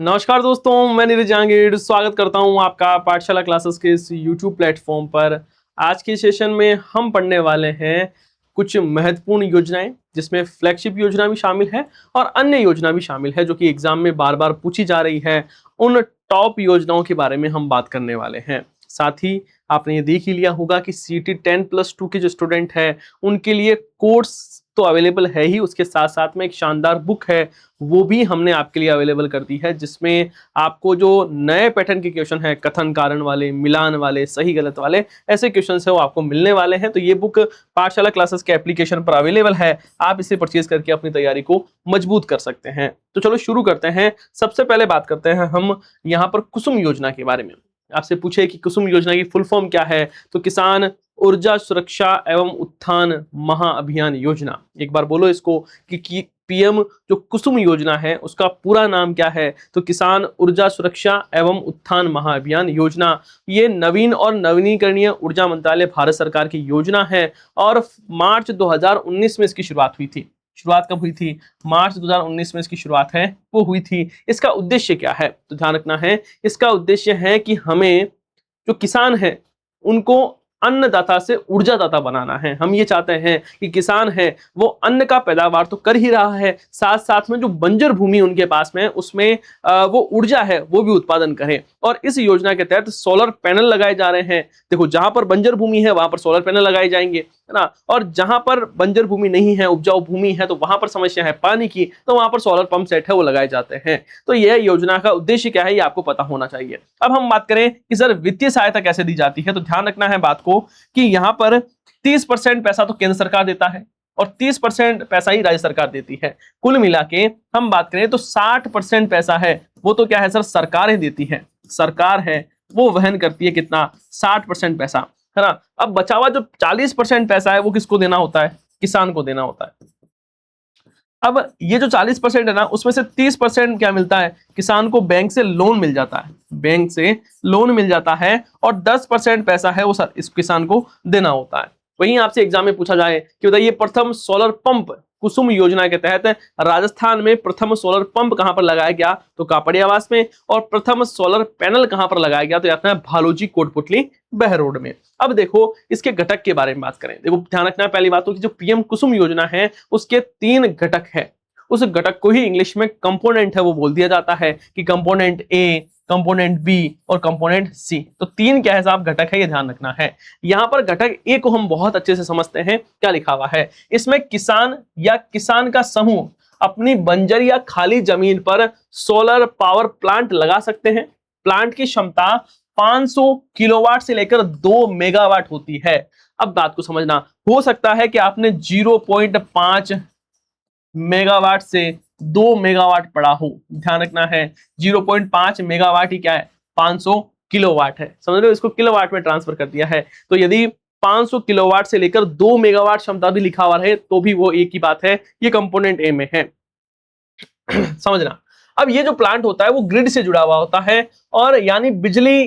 नमस्कार दोस्तों, मैं नीरज जहांगीर स्वागत करता हूं आपका पाठशाला क्लासेस के इस YouTube प्लेटफॉर्म पर। आज के सेशन में हम पढ़ने वाले हैं कुछ महत्वपूर्ण योजनाएं, जिसमें फ्लैगशिप योजना भी शामिल है और अन्य योजना भी शामिल है जो कि एग्जाम में बार बार पूछी जा रही है। उन टॉप योजनाओं के बारे में हम बात करने वाले हैं। साथ ही आपने ये देख ही लिया होगा कि CT 10+2 के जो स्टूडेंट हैं उनके लिए कोर्स तो अवेलेबल है ही, उसके साथ साथ में एक शानदार बुक है वो भी हमने आपके लिए अवेलेबल कर दी है, जिसमें आपको जो नए पैटर्न के क्वेश्चन है, कथन कारण वाले, मिलान वाले, सही गलत वाले, ऐसे क्वेश्चन है वो आपको मिलने वाले हैं। तो ये बुक पाठशाला क्लासेस के एप्लीकेशन पर अवेलेबल है, आप इसे परचेज करके अपनी तैयारी को मजबूत कर सकते हैं। तो चलो शुरू करते हैं। सबसे पहले बात करते हैं हम यहाँ पर कुसुम योजना के बारे में। आपसे पूछे कि कुसुम योजना की फुल फॉर्म क्या है, तो किसान ऊर्जा सुरक्षा एवं उत्थान महाअभियान योजना। एक बार बोलो इसको कि पीएम जो कुसुम योजना है उसका पूरा नाम क्या है, तो किसान ऊर्जा सुरक्षा एवं उत्थान महाअभियान योजना। ये नवीन और नवीनीकरणीय ऊर्जा मंत्रालय भारत सरकार की योजना है और मार्च 2019 में इसकी शुरुआत हुई थी। शुरुआत कब हुई थी? मार्च 2019 में इसकी शुरुआत है वो हुई थी। इसका उद्देश्य क्या है, तो ध्यान रखना है, इसका उद्देश्य है कि हमें जो किसान है उनको अन्नदाता से ऊर्जादाता बनाना है। हम ये चाहते हैं कि किसान है वो अन्न का पैदावार तो कर ही रहा है, साथ साथ में जो बंजर भूमि उनके पास में उसमें वो ऊर्जा है वो भी उत्पादन करे। और इस योजना के तहत सोलर पैनल लगाए जा रहे हैं। देखो, जहां पर बंजर भूमि है वहां पर सोलर पैनल लगाए जाएंगे, है ना, और जहां पर बंजर भूमि नहीं है, उपजाऊ भूमि है, तो वहां पर समस्या है पानी की, तो वहां पर सोलर पंप सेट है वो लगाए जाते हैं। तो यह योजना का उद्देश्य क्या है ये आपको पता होना चाहिए। अब हम बात करें कि सर वित्तीय सहायता कैसे दी जाती है, तो ध्यान रखना है बात को कि यहाँ पर 30% पैसा तो केंद्र सरकार देता है और 30% पैसा ही राज्य सरकार देती है। कुल मिला के हम बात करें तो 60% पैसा है वो तो क्या है सर, सरकार ही देती है। सरकार है वो वहन करती है कितना, 60% पैसा, है ना। अब बचा हुआ जो 40% पैसा है वो किसको देना होता है, किसान को देना होता है। अब ये जो 40% है ना, उसमें से 30% क्या मिलता है, किसान को बैंक से लोन मिल जाता है, बैंक से लोन मिल जाता है, और 10% पैसा है वो इस किसान को देना होता है। वहीं आपसे एग्जाम में पूछा जाए कि बताइए प्रथम सोलर पंप कुसुम योजना के तहत राजस्थान में प्रथम सोलर पंप कहां पर लगाया गया, तो कापड़ियावास में। और प्रथम सोलर पैनल कहां पर लगाया गया, तो याद है भालूजी कोटपुतली बहरोड में। अब देखो इसके घटक के बारे में बात करें। देखो ध्यान रखना है पहली बात तो कि जो पीएम कुसुम योजना है उसके 3 घटक है। उस घटक को ही इंग्लिश में कंपोनेंट है वो बोल दिया जाता है कि कंपोनेंट ए, कंपोनेंट बी और कंपोनेंट सी। तो 3 क्या है साहब घटक है, ये ध्यान रखना है। यहां पर घटक ए को हम बहुत अच्छे से समझते हैं, क्या लिखा हुआ है इसमें, किसान या किसान का समूह अपनी बंजर या खाली जमीन पर सोलर पावर प्लांट लगा सकते हैं। प्लांट की क्षमता 500 किलोवाट से लेकर 2 मेगावाट होती है। अब बात को समझना, हो सकता है कि आपने 0.5 मेगावाट से 2 मेगावाट पढ़ा हो। ध्यान रखना है 0.5 मेगावाट ही क्या है, 500 किलोवाट है। समझ रहे हो, इसको किलोवाट में ट्रांसफर कर दिया है। तो यदि 500 किलोवाट से लेकर 2 मेगावाट क्षमता भी लिखा हुआ रहे तो भी वो एक ही बात है, ये कंपोनेंट ए में है। समझना, अब ये जो प्लांट होता है वो ग्रिड से जुड़ा हुआ होता है, और यानी बिजली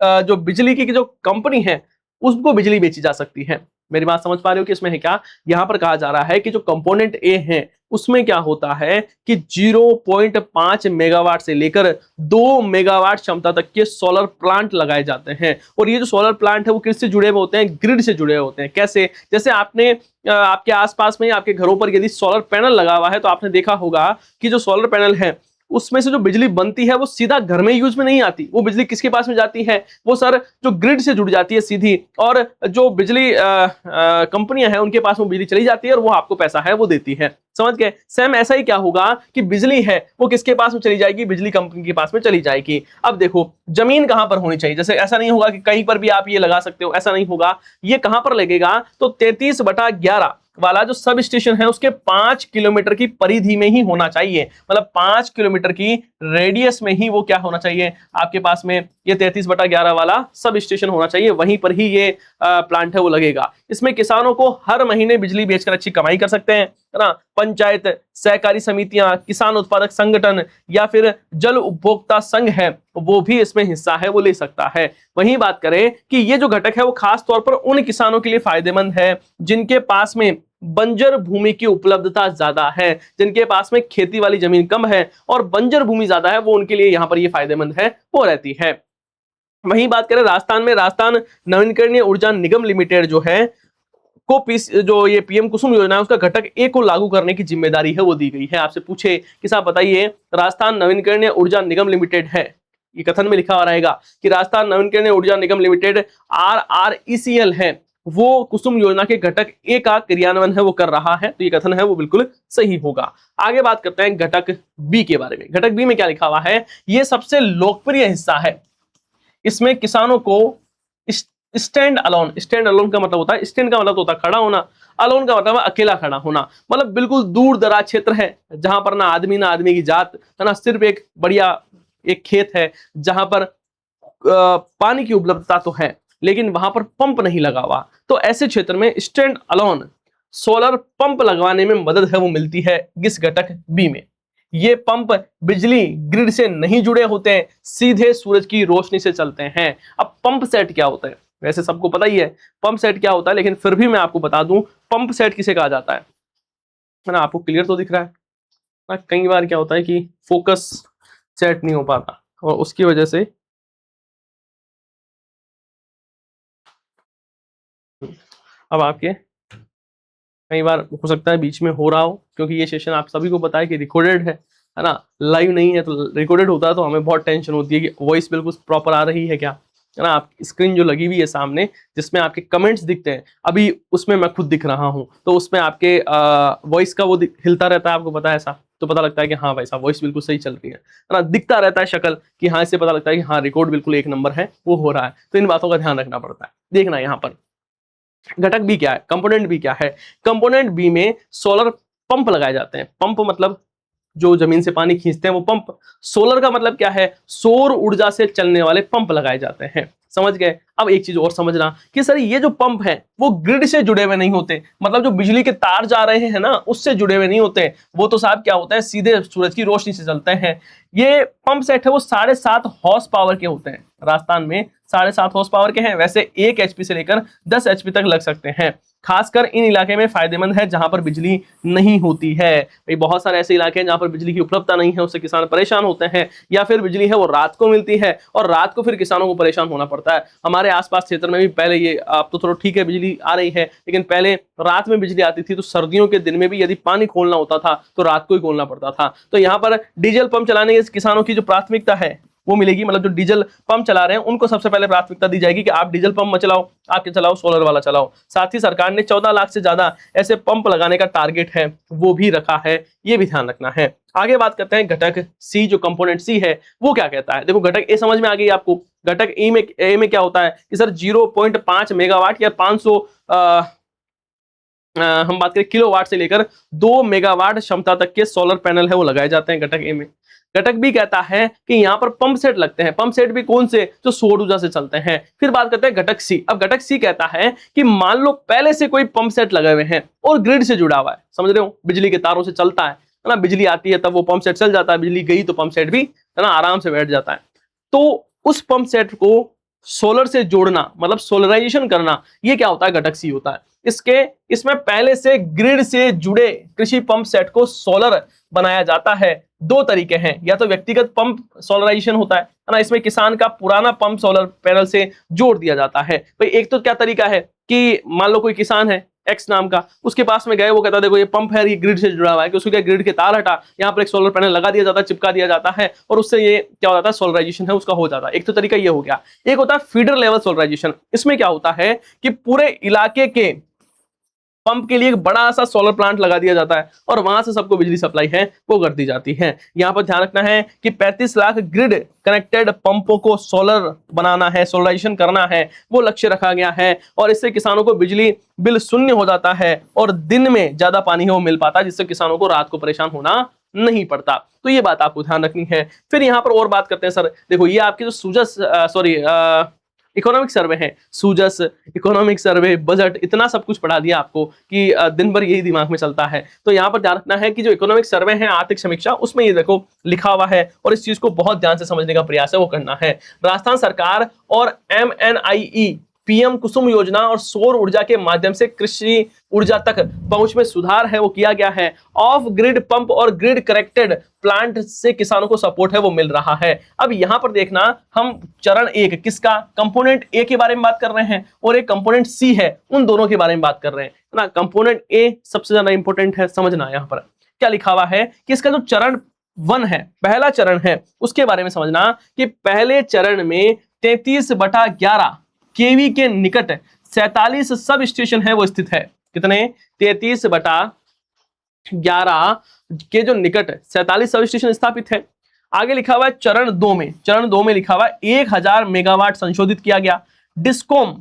जो बिजली की जो कंपनी है उसको बिजली बेची जा सकती है। मेरी बात समझ पा रहे हो कि इसमें है क्या, यहां पर कहा जा रहा है कि जो कंपोनेंट ए है उसमें क्या होता है कि 0.5 मेगावाट से लेकर 2 मेगावाट क्षमता तक के सोलर प्लांट लगाए जाते हैं। और ये जो सोलर प्लांट है वो किससे जुड़े हुए होते हैं, ग्रिड से जुड़े होते हैं। कैसे, जैसे आपने आपके आसपास में आपके घरों पर यदि सोलर पैनल लगा हुआ है तो आपने देखा होगा कि जो सोलर पैनल है उसमें से जो बिजली बनती है वो सीधा घर में यूज में नहीं आती, वो बिजली किसके पास में जाती है, वो सर जो ग्रिड से जुड़ जाती है सीधी, और जो बिजली कंपनियां हैं उनके पास में बिजली चली जाती है और वो आपको पैसा है वो देती है। समझ गए। सेम ऐसा ही क्या होगा कि बिजली है वो किसके पास में चली जाएगी, बिजली कंपनी के पास में चली जाएगी। अब देखो जमीन कहां पर होनी चाहिए, जैसे ऐसा नहीं होगा कि कहीं पर भी आप ये लगा सकते हो, ऐसा नहीं होगा। ये कहां पर लगेगा, तो 33/11 वाला जो सब स्टेशन है उसके 5 किलोमीटर की परिधि में ही होना चाहिए। मतलब 5 किलोमीटर की रेडियस में ही वो क्या होना चाहिए, आपके पास में ये 33/11 वाला सब स्टेशन होना चाहिए, वहीं पर ही ये प्लांट है वो लगेगा। इसमें किसानों को हर महीने बिजली बेचकर अच्छी कमाई कर सकते हैं, है ना। पंचायत, सहकारी समितियां, किसान उत्पादक संगठन या फिर जल उपभोक्ता संघ है वो भी इसमें हिस्सा है वो ले सकता है। वहीं बात करें कि ये जो घटक है वो खास तौर पर उन किसानों के लिए फायदेमंद है जिनके पास में बंजर भूमि की उपलब्धता ज्यादा है, जिनके पास में खेती वाली जमीन कम है और बंजर भूमि ज्यादा है, वो उनके लिए यहाँ पर ये फायदेमंद है, वो रहती है। वहीं बात करें राजस्थान में, राजस्थान नवीकरणीय ऊर्जा निगम लिमिटेड जो है जो ये पीएम कुसुम योजना है उसका घटक ए को लागू करने की जिम्मेदारी है वो दी गई है। आपसे पूछे कि साहब बताइए, राजस्थान नवीकरणीय ऊर्जा निगम लिमिटेड है, ये कथन में लिखा हुआ रहेगा कि राजस्थान नवीकरणीय ऊर्जा निगम लिमिटेड RRECL है, वो कुसुम योजना के घटक ए का क्रियान्वयन है वो कर रहा है, तो ये कथन है वो बिल्कुल सही होगा। आगे बात करते हैं घटक बी के बारे में। घटक बी में क्या लिखा हुआ है, ये सबसे लोकप्रिय हिस्सा है, इसमें किसानों को स्टैंड अलोन का मतलब होता है, स्टैंड का मतलब होता है खड़ा होना, अलोन का मतलब है अकेला खड़ा होना, मतलब बिल्कुल दूर दराज क्षेत्र है जहां पर ना आदमी की जात है, ना सिर्फ एक बढ़िया एक खेत है जहां पर पानी की उपलब्धता तो है लेकिन वहां पर पंप नहीं लगा हुआ, तो ऐसे क्षेत्र में स्टैंड अलोन सोलर पंप लगवाने में मदद है वो मिलती है किस घटक बी में। ये पंप बिजली ग्रिड से नहीं जुड़े होते हैं, सीधे सूरज की रोशनी से चलते हैं। अब पंप सेट क्या होता है, वैसे सबको पता ही है पंप सेट क्या होता है, लेकिन फिर भी मैं आपको बता दूं पंप सेट किसे कहा जाता है ना। आपको क्लियर तो दिख रहा है ना, कई बार क्या होता है कि फोकस सेट नहीं हो पाता और उसकी वजह से अब आपके कई बार हो सकता है बीच में हो रहा हो, क्योंकि ये सेशन आप सभी को पता है कि रिकॉर्डेड है ना, लाइव नहीं है। तो रिकॉर्डेड होता है तो हमें बहुत टेंशन होती है कि वॉइस बिल्कुल प्रॉपर आ रही है क्या, है ना। आप स्क्रीन जो लगी हुई है सामने जिसमें आपके कमेंट्स दिखते हैं, अभी उसमें मैं खुद दिख रहा हूँ, तो उसमें आपके वॉइस का वो हिलता रहता है, आपको पता है ऐसा, तो पता लगता है कि हाँ भाई साहब वॉइस बिल्कुल सही चल रही है ना, दिखता रहता है शक्ल कि हाँ, इससे पता लगता है कि हाँ रिकॉर्ड बिल्कुल एक नंबर है वो हो रहा है। तो इन बातों का ध्यान रखना पड़ता है। देखना यहाँ पर घटक बी क्या है, कंपोनेंट बी क्या है। कंपोनेंट बी में सोलर पंप लगाए जाते हैं। पंप मतलब जो जमीन से पानी खींचते हैं वो पंप। सोलर का मतलब क्या है, सौर ऊर्जा से चलने वाले पंप लगाए जाते हैं। समझ गए। अब एक चीज और समझना कि सर ये जो पंप है वो ग्रिड से जुड़े हुए नहीं होते, मतलब जो बिजली के तार जा रहे हैं ना उससे जुड़े हुए नहीं होते, वो तो साहब क्या होता है सीधे सूरज की रोशनी से चलते हैं। ये पंप सेट है वो 7.5 हॉर्स पावर के होते हैं। राजस्थान में 7.5 हॉर्स पावर के हैं, वैसे 1 HP से लेकर 10 HP तक लग सकते हैं। खासकर इन इलाके में फायदेमंद है जहां पर बिजली नहीं होती है। भाई बहुत सारे ऐसे इलाके हैं जहां पर बिजली की उपलब्धता नहीं है, उससे किसान परेशान होते हैं, या फिर बिजली है वो रात को मिलती है और रात को फिर किसानों को परेशान होना पड़ता है। हमारे आसपास क्षेत्र में भी पहले ये, अब तो थोड़ा ठीक है बिजली आ रही है, लेकिन पहले रात में बिजली आती थी तो सर्दियों के दिन में भी यदि पानी खोलना होता था तो रात को ही खोलना पड़ता था। तो यहाँ पर डीजल पंप चलाने के किसानों की जो प्राथमिकता है वो मिलेगी, मतलब जो डीजल पंप चला रहे हैं उनको सबसे पहले प्राथमिकता दी जाएगी कि आप डीजल पंप मत चलाओ, आपके चलाओ सोलर वाला चलाओ। साथ ही सरकार ने 14 लाख से ज्यादा ऐसे पंप लगाने का टारगेट है वो भी रखा है, ये भी ध्यान रखना है। आगे बात करते हैं घटक सी, जो कंपोनेंट सी है वो क्या कहता है। देखो घटक ए समझ में आ गई आपको। घटक ए में क्या होता है कि सर 0.5 मेगावाट या 500 हम बात करें किलोवाट से लेकर 2 मेगावाट क्षमता तक के सोलर पैनल है वो लगाए जाते हैं घटक ए में। घटक बी कहता है कि यहाँ पर पंप सेट लगते हैं। पंप सेट भी कौन से, जो सौर ऊर्जा से चलते हैं। फिर बात करते हैं घटक सी। अब घटक सी कहता है कि मान लो पहले से कोई पंप सेट लगे हुए हैं और ग्रिड से जुड़ा हुआ है, समझ रहे हो, बिजली के तारों से चलता है ना, बिजली आती है तब वो पंप सेट चल जाता है, बिजली गई तो पंप सेट भी है ना आराम से बैठ जाता है। तो उस पंप सेट को सोलर से जोड़ना, मतलब सोलराइजेशन करना, ये क्या होता है, घटक सी होता है। इसमें पहले से ग्रिड से जुड़े कृषि पंप सेट को सोलर बनाया जाता है। 2 तरीके हैं, या तो व्यक्तिगत पंप सोलराइजेशन होता है ना, इसमें किसान का पुराना पंप सोलर पैनल से जोड़ दिया जाता है। भाई एक तो क्या तरीका है कि मान लो कोई किसान है एक्स नाम का, उसके पास में गए, वो कहता है देखो ये पंप है, ये ग्रिड से जुड़ा हुआ है, कि उसको क्या ग्रिड के तार हटा, यहाँ पर एक सोलर पैनल लगा दिया जाता है, चिपका दिया जाता है और उससे ये क्या हो जाता है, सोलराइजेशन है उसका हो जाता है। एक तो तरीका ये हो गया। एक होता है फीडर लेवल सोलराइजेशन। इसमें क्या होता है कि पूरे इलाके के पंप के लिए एक बड़ा सा सोलर प्लांट लगा दिया जाता है और वहां से सबको बिजली सप्लाई है वो कर दी जाती है। यहाँ पर ध्यान रखना है कि 35 लाख ग्रिड कनेक्टेड पंपों को सोलर बनाना है, सोलराइजेशन करना है, वो लक्ष्य रखा गया है। और इससे किसानों को बिजली बिल शून्य हो जाता है और दिन में ज्यादा पानी है वो मिल पाता है, जिससे किसानों को रात को परेशान होना नहीं पड़ता। तो ये बात आपको ध्यान रखनी है। फिर यहाँ पर और बात करते हैं सर, देखो ये आपकी जो सूजस इकोनॉमिक सर्वे है, सूजस इकोनॉमिक सर्वे, बजट, इतना सब कुछ पढ़ा दिया आपको कि दिन भर यही दिमाग में चलता है। तो यहाँ पर ध्यान रखना है कि जो इकोनॉमिक सर्वे है, आर्थिक समीक्षा, उसमें ये देखो लिखा हुआ है और इस चीज को बहुत ध्यान से समझने का प्रयास है वो करना है। राजस्थान सरकार और MNIE पीएम कुसुम योजना और सौर ऊर्जा के माध्यम से कृषि ऊर्जा तक पहुंच में सुधार है वो किया गया है। ऑफ ग्रिड पंप और ग्रिड कनेक्टेड प्लांट से किसानों को सपोर्ट है वो मिल रहा है। अब यहां पर देखना, हम चरण 1 किसका, कंपोनेंट ए के बारे में बात कर रहे हैं और एक कंपोनेंट सी है, उन दोनों के बारे में बात कर रहे हैं ना। कंपोनेंट ए सबसे ज्यादा इंपॉर्टेंट है, समझना। यहां पर क्या लिखा हुआ है कि इसका जो चरण 1 है, पहला चरण है, उसके बारे में समझना कि पहले चरण में 33/11 केवी के निकट 47 सब स्टेशन है वो स्थित है। कितने? 33/11 के जो निकट 47 सब स्टेशन स्थापित है। आगे लिखा हुआ है चरण 2 में, चरण 2 में लिखा हुआ है 1000 मेगावाट संशोधित किया गया, डिस्कॉम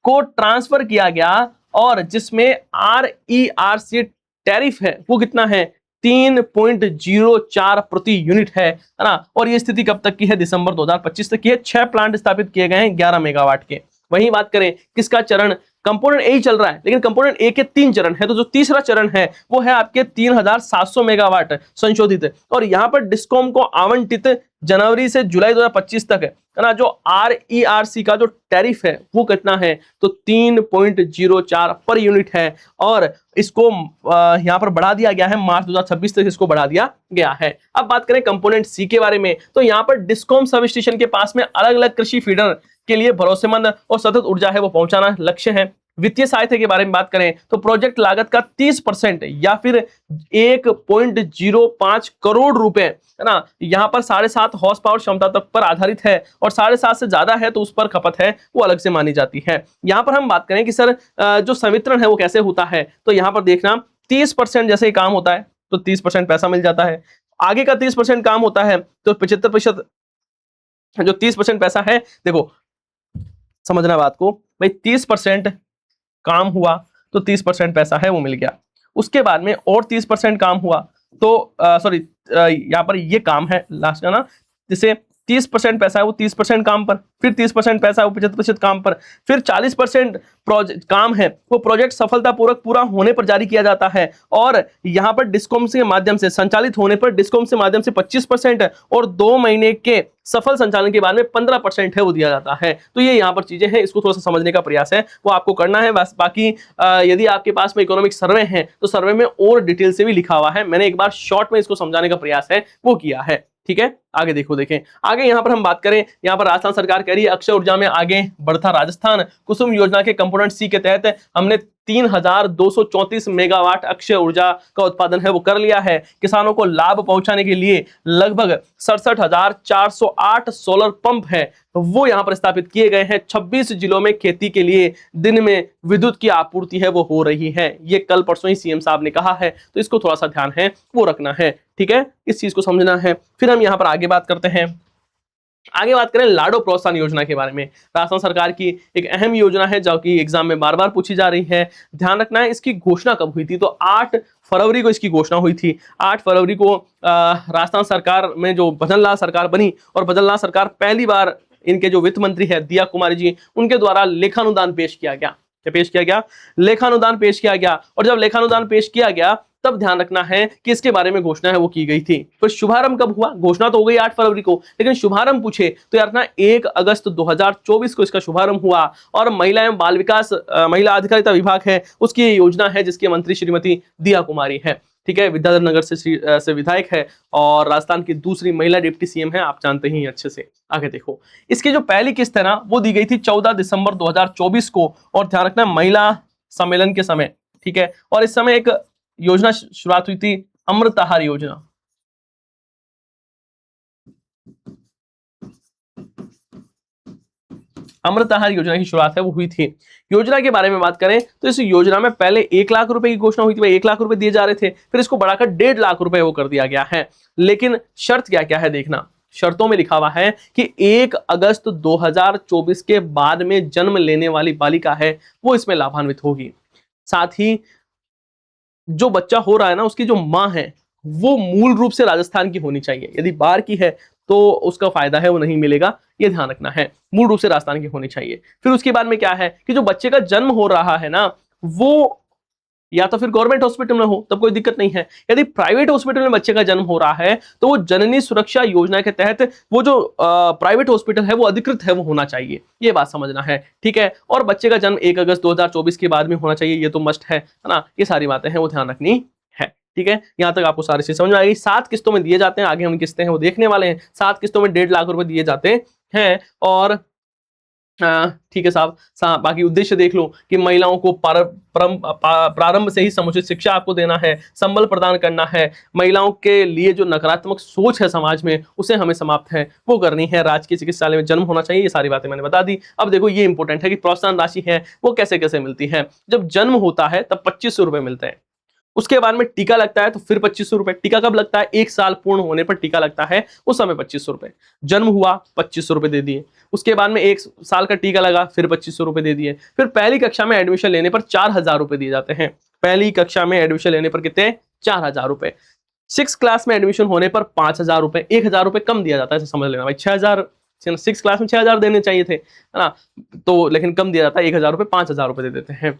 को ट्रांसफर किया गया और जिसमें RERC टैरिफ है वो कितना है? 3.04 प्रति यूनिट है ना। और ये स्थिति कब तक की है? दिसंबर 2025 तक की है। 6 प्लांट स्थापित किए गए हैं 11 मेगावाट के। वहीं बात करें किसका चरण, कंपोनेंट ए ही चल रहा है, लेकिन कंपोनेंट ए के 3 चरण है, तो जो तीसरा चरण है वो है आपके 3700 मेगावाट संशोधित। और यहां पर डिस्कॉम को आवंटित जनवरी से जुलाई 2025 तक है ना, जो RERC का जो टैरिफ है वो कितना है? तो 3.04 पर यूनिट है। और इसको यहां पर बढ़ा दिया गया है, मार्च 2026 तक इसको बढ़ा दिया गया है। अब बात करें कंपोनेंट सी के बारे में, तो यहां पर डिस्कॉम सब स्टेशन के पास में अलग अलग कृषि फीडर के लिए भरोसेमंद और सतत ऊर्जा है वो पहुंचाना लक्ष्य है। वित्तीय सहायता के बारे में बात करें तो प्रोजेक्ट लागत का 30% या फिर 1.05 करोड़ रुपए है ना, यहां पर 7.5 हॉर्स पावर क्षमता तक पर आधारित है और 7.5 से ज्यादा है तो उस पर खपत है वो अलग से मानी जाती है। यहां पर हम बात करें कि सर जो संवितरण है वो कैसे होता है, तो यहां पर देखना 30% जैसे ही काम होता है तो 30% पैसा मिल जाता है। आगे का 30% काम होता है तो 75% जो 30% पैसा है, देखो समझना बात को भाई, 30% काम हुआ तो 30% पैसा है वो मिल गया। उसके बाद में और 30% काम हुआ तो सॉरी यहां पर ये काम है लास्ट का ना, जैसे 30% पैसा है वो 30% काम पर, फिर 30% पैसा है वो 75% काम पर, फिर 40% प्रोजेक्ट काम है वो प्रोजेक्ट सफलतापूर्वक पूरा होने पर जारी किया जाता है। और यहां पर डिस्कॉम के माध्यम से संचालित होने पर डिस्कॉम से माध्यम से 25% और 2 महीने के सफल संचालन के बाद में 15% है वो दिया जाता है। तो ये यहाँ पर चीजें हैं, इसको थोड़ा सा समझने का प्रयास है वो आपको करना है बस। बाकी यदि आपके पास में इकोनॉमिक सर्वे है तो सर्वे में और डिटेल से भी लिखा हुआ है, मैंने एक बार शॉर्ट में इसको समझाने का प्रयास है वो किया है। ठीक है, आगे देखो, देखें आगे यहां पर हम बात करें, यहां पर राजस्थान सरकार कह रही है अक्षय ऊर्जा में आगे बढ़ता राजस्थान। कुसुम योजना के कंपोनेंट सी के तहत हमने 3234 मेगावाट अक्षय ऊर्जा का उत्पादन है वो कर लिया है। किसानों को लाभ पहुंचाने के लिए लगभग 67,408 सोलर पंप है वो यहां पर स्थापित किए गए हैं। 26 जिलों में खेती के लिए दिन में विद्युत की आपूर्ति है वो हो रही है। ये कल परसों ही सीएम साहब ने कहा है, तो इसको थोड़ा सा ध्यान है वो रखना है। ठीक है, इस चीज को समझना है। फिर हम यहां पर आगे बात करते हैं, आगे बात करें लाडो प्रोत्साहन योजना के बारे में। राजस्थान सरकार की एक अहम योजना है जो कि एग्जाम में बार बार पूछी जा रही है, ध्यान रखना है। इसकी घोषणा कब हुई थी? तो 8 फरवरी को इसकी घोषणा हुई थी। 8 फरवरी को राजस्थान सरकार में जो भजन लाल सरकार बनी और भजन लाल सरकार पहली बार, इनके जो वित्त मंत्री है दिया कुमारी जी, उनके द्वारा लेखानुदान पेश किया गया। क्या पेश किया गया? लेखानुदान पेश किया गया। और जब लेखानुदान पेश किया गया तब ध्यान रखना है कि इसके बारे में घोषणा है वो की गई थी। फिर शुभारंभ कब हुआ? घोषणा तो हो गई 8 फरवरी को, लेकिन शुभारंभ पूछे तो यार ना 1 अगस्त 2024 को इसका शुभारंभ हुआ। और महिला एवं बाल विकास महिला अधिकारिता विभाग है उसकी ये योजना है जिसके मंत्री श्रीमती दिया कुमारी है। ठीक है, विद्याधर नगर से विधायक है और राजस्थान की दूसरी महिला डिप्टी सीएम है, आप जानते ही अच्छे से। आगे देखो, इसकी जो पहली किस्त है ना वो दी गई थी 14 दिसंबर 2024 को। और ध्यान रखना महिला सम्मेलन के समय, ठीक है। और इस समय एक योजना शुरुआत हुई थी, अमृत आहार योजना। अमृत आहार योजना की शुरुआत है वो हुई थी। योजना के बारे में बात करें तो इस योजना में पहले 1 लाख रुपए की घोषणा हुई थी, 1 लाख रुपए दिए जा रहे थे, फिर इसको बढ़ाकर 1.5 लाख रुपए वो कर दिया गया है। लेकिन शर्त क्या क्या है देखना, शर्तों में लिखा हुआ है कि 1 अगस्त 2024 के बाद में जन्म लेने वाली बालिका है वो इसमें लाभान्वित होगी। साथ ही जो बच्चा हो रहा है ना उसकी जो माँ है वो मूल रूप से राजस्थान की होनी चाहिए, यदि बाहर की है तो उसका फायदा है वो नहीं मिलेगा, ये ध्यान रखना है, मूल रूप से राजस्थान की होनी चाहिए। फिर उसके बाद में क्या है कि जो बच्चे का जन्म हो रहा है ना वो या तो फिर गवर्नमेंट हॉस्पिटल में हो तब कोई दिक्कत नहीं है। यदि प्राइवेट हॉस्पिटल में बच्चे का जन्म हो रहा है तो वो जननी सुरक्षा योजना के तहत वो जो प्राइवेट हॉस्पिटल है वो अधिकृत है, वो होना चाहिए, ये बात समझना है, ठीक है। और बच्चे का जन्म 1 अगस्त 2024 के बाद में होना चाहिए, ये तो मस्ट है ना। ये सारी बातें हैं वो ध्यान रखनी है, ठीक है। यहाँ तक आपको सारी चीज समझ में आएगी। 7 किस्तों में दिए जाते हैं, आगे हम किस्तें हैं वो देखने वाले हैं। 7 किस्तों में 1.5 लाख रुपए दिए जाते हैं। और ठीक है साहब, बाकी उद्देश्य देख लो कि महिलाओं को प्रारंभ से ही समुचित शिक्षा आपको देना है, संबल प्रदान करना है, महिलाओं के लिए जो नकारात्मक सोच है समाज में उसे हमें समाप्त है वो करनी है, राजकीय चिकित्सालय में जन्म होना चाहिए, ये सारी बातें मैंने बता दी। अब देखो ये इंपॉर्टेंट है कि प्रोत्साहन राशि है वो कैसे कैसे मिलती है। जब जन्म होता है तब 2500 रुपए मिलते हैं, उसके बाद में टीका लगता है तो फिर 2500 रुपए। टीका कब लगता है? 1 साल पूर्ण होने पर टीका लगता है, उस समय 2500 रुपए। जन्म हुआ 2500 रुपए दे दिए, उसके बाद में 1 साल का टीका लगा फिर 2500 रुपए दे दिए। फिर पहली कक्षा में एडमिशन लेने पर 4000 रुपए दिए जाते हैं। पहली कक्षा में एडमिशन लेने पर कितने? 4000 रुपए। 6 क्लास में एडमिशन होने पर 5000 रुपए, 1000 रुपए कम दिया जाता है, समझ लेना भाई। 6000 6 क्लास में 6000 देने चाहिए थे, है ना, तो लेकिन कम दिया जाता है, 1000 रुपए 5000 रुपए दे देते हैं।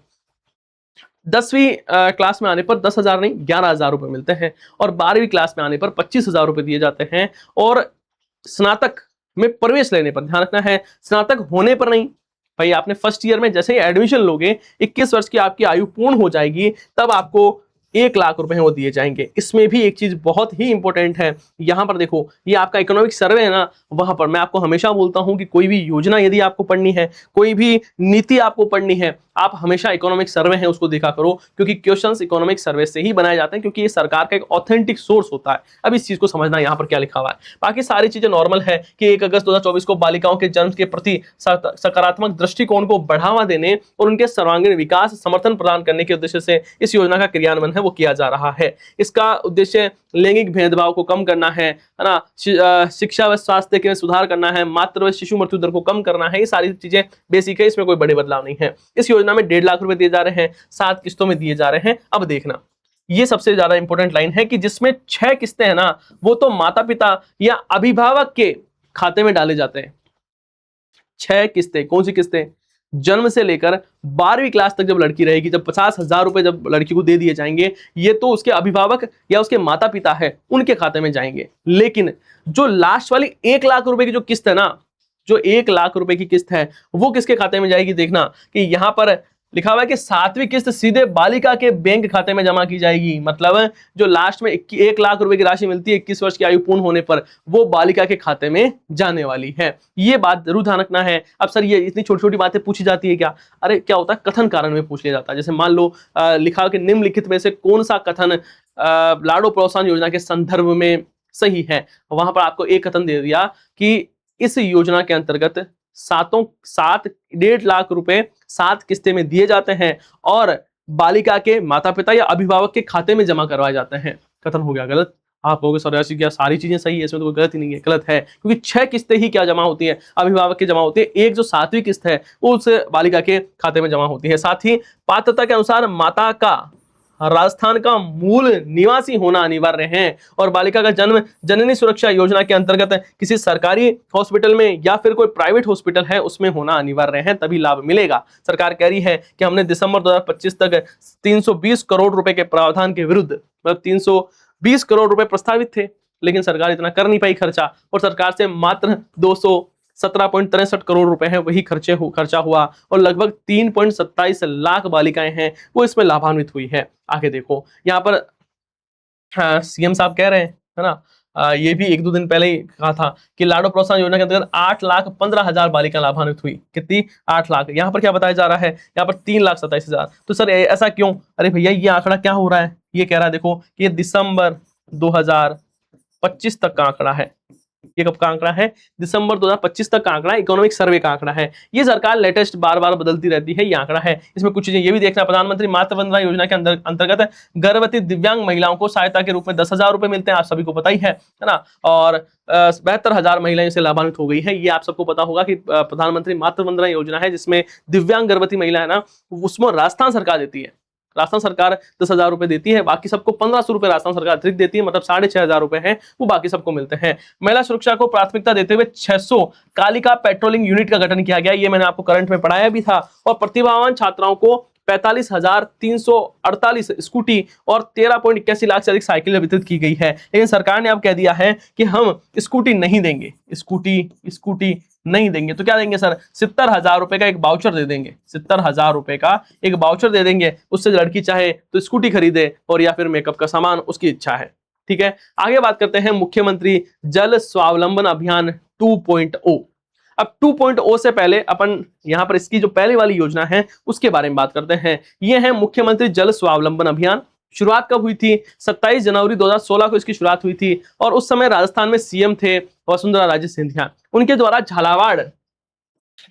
10वीं क्लास में आने पर 10,000 नहीं 11,000 रुपए मिलते हैं। और 12वीं क्लास में आने पर 25,000 रुपए दिए जाते हैं। और स्नातक में प्रवेश लेने पर ध्यान रखना है, स्नातक होने पर नहीं भाई। आपने फर्स्ट ईयर में जैसे ही एडमिशन लोगे, 21 वर्ष की आपकी आयु पूर्ण हो जाएगी, तब आपको 1 लाख रुपए हैं वो दिए जाएंगे। इसमें भी एक चीज बहुत ही इंपॉर्टेंट है, यहां पर देखो, ये आपका इकोनॉमिक सर्वे है ना, वहां पर मैं आपको हमेशा बोलता हूं कि कोई भी योजना यदि आपको पढ़नी है, कोई भी नीति आपको पढ़नी है, आप हमेशा इकोनॉमिक सर्वे है उसको देखा करो, क्योंकि क्वेश्चंस इकोनॉमिक सर्वे से ही बनाए जाते हैं, क्योंकि ये सरकार का एक ऑथेंटिक सोर्स होता है। अब इस चीज को समझना यहाँ पर क्या लिखा हुआ है। बाकी सारी चीजें नॉर्मल है कि 1 अगस्त 2024 को बालिकाओं के जन्म के प्रति सकारात्मक दृष्टिकोण को बढ़ावा देने और उनके सर्वांगीण विकास समर्थन प्रदान करने के उद्देश्य से इस योजना का क्रियान्वयन है वो किया जा रहा है। इसका उद्देश्य लैंगिक भेदभाव को कम करना है ना, शिक्षा व स्वास्थ्य के सुधार करना है, मातृ व शिशु मृत्यु दर को कम करना है। ये सारी चीजें बेसिक है, इसमें कोई बड़े बदलाव नहीं है। इस योजना में 1.5 लाख रुपए दिए जा रहे हैं, 7 किस्तों में दिए जा रहे हैं। अब देखना, ये सबसे ज्यादा इंपॉर्टेंट लाइन है कि जिसमें 6 किस्तें हैं ना, वो तो माता पिता या अभिभावक के खाते में डाले जाते हैं। 6 किस्तें, कौन सी किस्तें? जन्म से लेकर 12वीं क्लास तक जब लड़की रहेगी, जब 50,000 रुपए जब लड़की को दे दिए जाएंगे, ये तो उसके अभिभावक या उसके माता पिता है उनके खाते में जाएंगे। लेकिन जो लास्ट वाली 1 लाख रुपए की जो किस्त है ना, जो 1 लाख रुपए की किस्त है, वो किसके खाते में जाएगी? देखना कि यहां पर लिखा हुआ है कि 7वीं किस्त सीधे बालिका के बैंक खाते में जमा की जाएगी। मतलब जो लास्ट में 1 लाख रुपए की राशि मिलती है 21 वर्ष की आयु पूर्ण होने पर, वो बालिका के खाते में जाने वाली है। ये बात जरूर ध्यान रखना है। अब सर ये इतनी छोटी छोटी बातें पूछी जाती है क्या? अरे क्या होता है, कथन कारण में पूछ लिया जाता है। जैसे मान लो लिखा कि निम्नलिखित में से कौन सा कथन लाडो प्रोत्साहन योजना के संदर्भ में सही है, वहां पर आपको एक कथन दे दिया कि इस योजना के अंतर्गत 1.5 लाख रुपए 7 किस्तें में दिए जाते हैं और बालिका के माता पिता या अभिभावक के खाते में जमा करवाए जाते हैं। कथन हो गया गलत। आप कहोगे सर ऐसी क्या सारी चीजें सही है, इसमें तो कोई गलत ही नहीं है। गलत है, क्योंकि 6 किस्तें ही क्या जमा होती है? अभिभावक की जमा होती है। एक जो 7वीं किस्त है वो उस बालिका के खाते में जमा होती है। साथ ही पात्रता के अनुसार माता का राजस्थान का मूल निवासी होना अनिवार्य है और बालिका का जन्म जननी सुरक्षा योजना के अंतर्गत किसी सरकारी हॉस्पिटल में या फिर कोई प्राइवेट हॉस्पिटल है उसमें होना अनिवार्य है, तभी लाभ मिलेगा। सरकार कह रही है कि हमने दिसंबर 2025 तक 320 करोड़ रुपए के प्रावधान के विरुद्ध, मतलब 320 करोड़ रुपए प्रस्तावित थे, लेकिन सरकार इतना कर नहीं पाई खर्चा, और सरकार से मात्र 217.63 करोड़ रुपए है वही खर्चा हुआ और लगभग 3.27 लाख बालिकाएं हैं वो इसमें लाभान्वित हुई है। आगे देखो यहाँ पर सीएम साहब कह रहे हैं, है ना, ये भी 1-2 दिन पहले ही कहा था कि लाडो प्रोत्साहन योजना के अंतर्गत 8,15,000 बालिका लाभान्वित हुई। कितनी? 8 लाख। यहाँ पर क्या बताया जा रहा है? यहाँ पर 3,27,000। तो सर ऐसा क्यों? अरे भैया ये आंकड़ा क्या हो रहा है? ये कह रहा है देखो कि ये दिसंबर 2025 तक का आंकड़ा है। ये कब का आंकड़ा है? दिसंबर 2025 तक का आंकड़ा, इकोनॉमिक सर्वे का आंकड़ा है। ये सरकार लेटेस्ट बार बार बदलती रहती है, ये आंकड़ा है। इसमें कुछ चीजें ये भी देखना, प्रधानमंत्री मातृ वंदना योजना के अंतर्गत गर्भवती दिव्यांग महिलाओं को सहायता के रूप में 10,000 रुपए मिलते हैं, आप सभी को पता ही है ना। और 72,000 महिलाएं इससे लाभान्वित हो गई है। ये आप सबको पता होगा कि प्रधानमंत्री मातृ वंदना योजना है जिसमें दिव्यांग गर्भवती महिला है ना, उसमें राजस्थान सरकार देती है। राजस्थान सरकार 10,000 रुपए देती है, बाकी सबको 1,500 रुपए राजस्थान सरकार अतिरिक्त देती है, मतलब 6,500 रुपए हैं वो बाकी सबको मिलते हैं। महिला सुरक्षा को प्राथमिकता देते हुए 600 कालिका पेट्रोलिंग यूनिट का गठन किया गया, ये मैंने आपको करंट में पढ़ाया भी था। और प्रतिभावान छात्राओं को 45,348 स्कूटी और 13.81 लाख से अधिक साइकिल वितरित की गई है। लेकिन सरकार ने अब कह दिया है कि हम स्कूटी नहीं देंगे, स्कूटी नहीं देंगे। तो क्या देंगे सर? 70,000 रुपए का एक वाउचर दे देंगे, 70,000 रुपए का एक वाउचर दे देंगे। उससे लड़की चाहे तो स्कूटी खरीदे और या फिर मेकअप का सामान, उसकी इच्छा है। ठीक है, आगे बात करते हैं मुख्यमंत्री जल स्वावलंबन अभियान 2.0। अब 2.0 से पहले अपन यहां पर इसकी जो पहले वाली योजना है उसके बारे में बात करते हैं। यह है मुख्यमंत्री जल स्वावलंबन अभियान। शुरुआत कब हुई थी? 27 जनवरी 2016 को इसकी शुरुआत हुई थी और उस समय राजस्थान में सीएम थे वसुंधरा राजे सिंधिया। उनके द्वारा झालावाड़,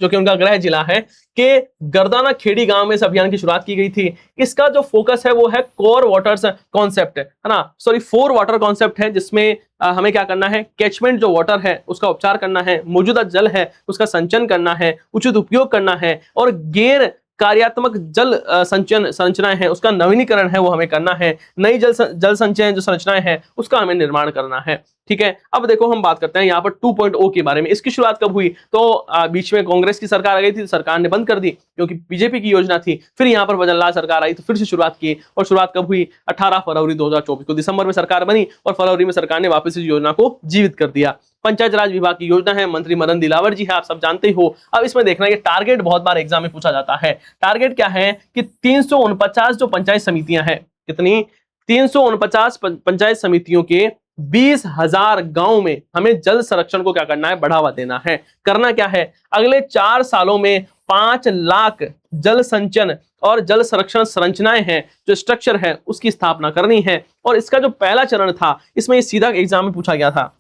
जो कि उनका गृह जिला है, के गर्दाना खेड़ी गांव में इस अभियान की शुरुआत की गई थी। इसका जो फोकस है वो है कोर वाटर्स कॉन्सेप्ट, है ना, सॉरी 4 वाटर कॉन्सेप्ट है, जिसमें हमें क्या करना है? कैचमेंट जो वाटर है उसका उपचार करना है, मौजूदा जल है उसका संचयन करना है, उचित उपयोग करना है और गैर कार्यात्मक जल संचयन संरचनाएं हैं उसका नवीनीकरण है वो हमें करना है। नई जल संचयन जो संरचनाएं हैं उसका हमें निर्माण करना है। ठीक है, अब देखो हम बात करते हैं यहाँ पर 2.0 के बारे में। इसकी शुरुआत कब हुई? तो बीच में कांग्रेस की सरकार आ गई थी, सरकार ने बंद कर दी क्योंकि बीजेपी की योजना थी। फिर यहाँ पर बजनलाल सरकार आई तो फिर से शुरुआत की, और शुरुआत कब हुई? 18 फरवरी 2024 को। दिसंबर में सरकार बनी और फरवरी में सरकार ने वापस इस योजना को जीवित कर दिया। पंचायत राज विभाग की योजना है, मंत्री मदन दिलावर जी है, आप सब जानते ही हो। अब इसमें देखना है, टारगेट बहुत बार एग्जाम में पूछा जाता है। टारगेट क्या है कि 349 जो पंचायत समितियां हैं, कितनी? 349 पंचायत समितियों के 20,000 गांव में हमें जल संरक्षण को क्या करना है? बढ़ावा देना है। करना क्या है? अगले 4 सालों में 5 लाख जल संचयन और जल संरक्षण संरचनाएं हैं, जो स्ट्रक्चर है उसकी स्थापना करनी है। और इसका जो पहला चरण था, इसमें ये सीधा एग्जाम में पूछा गया था,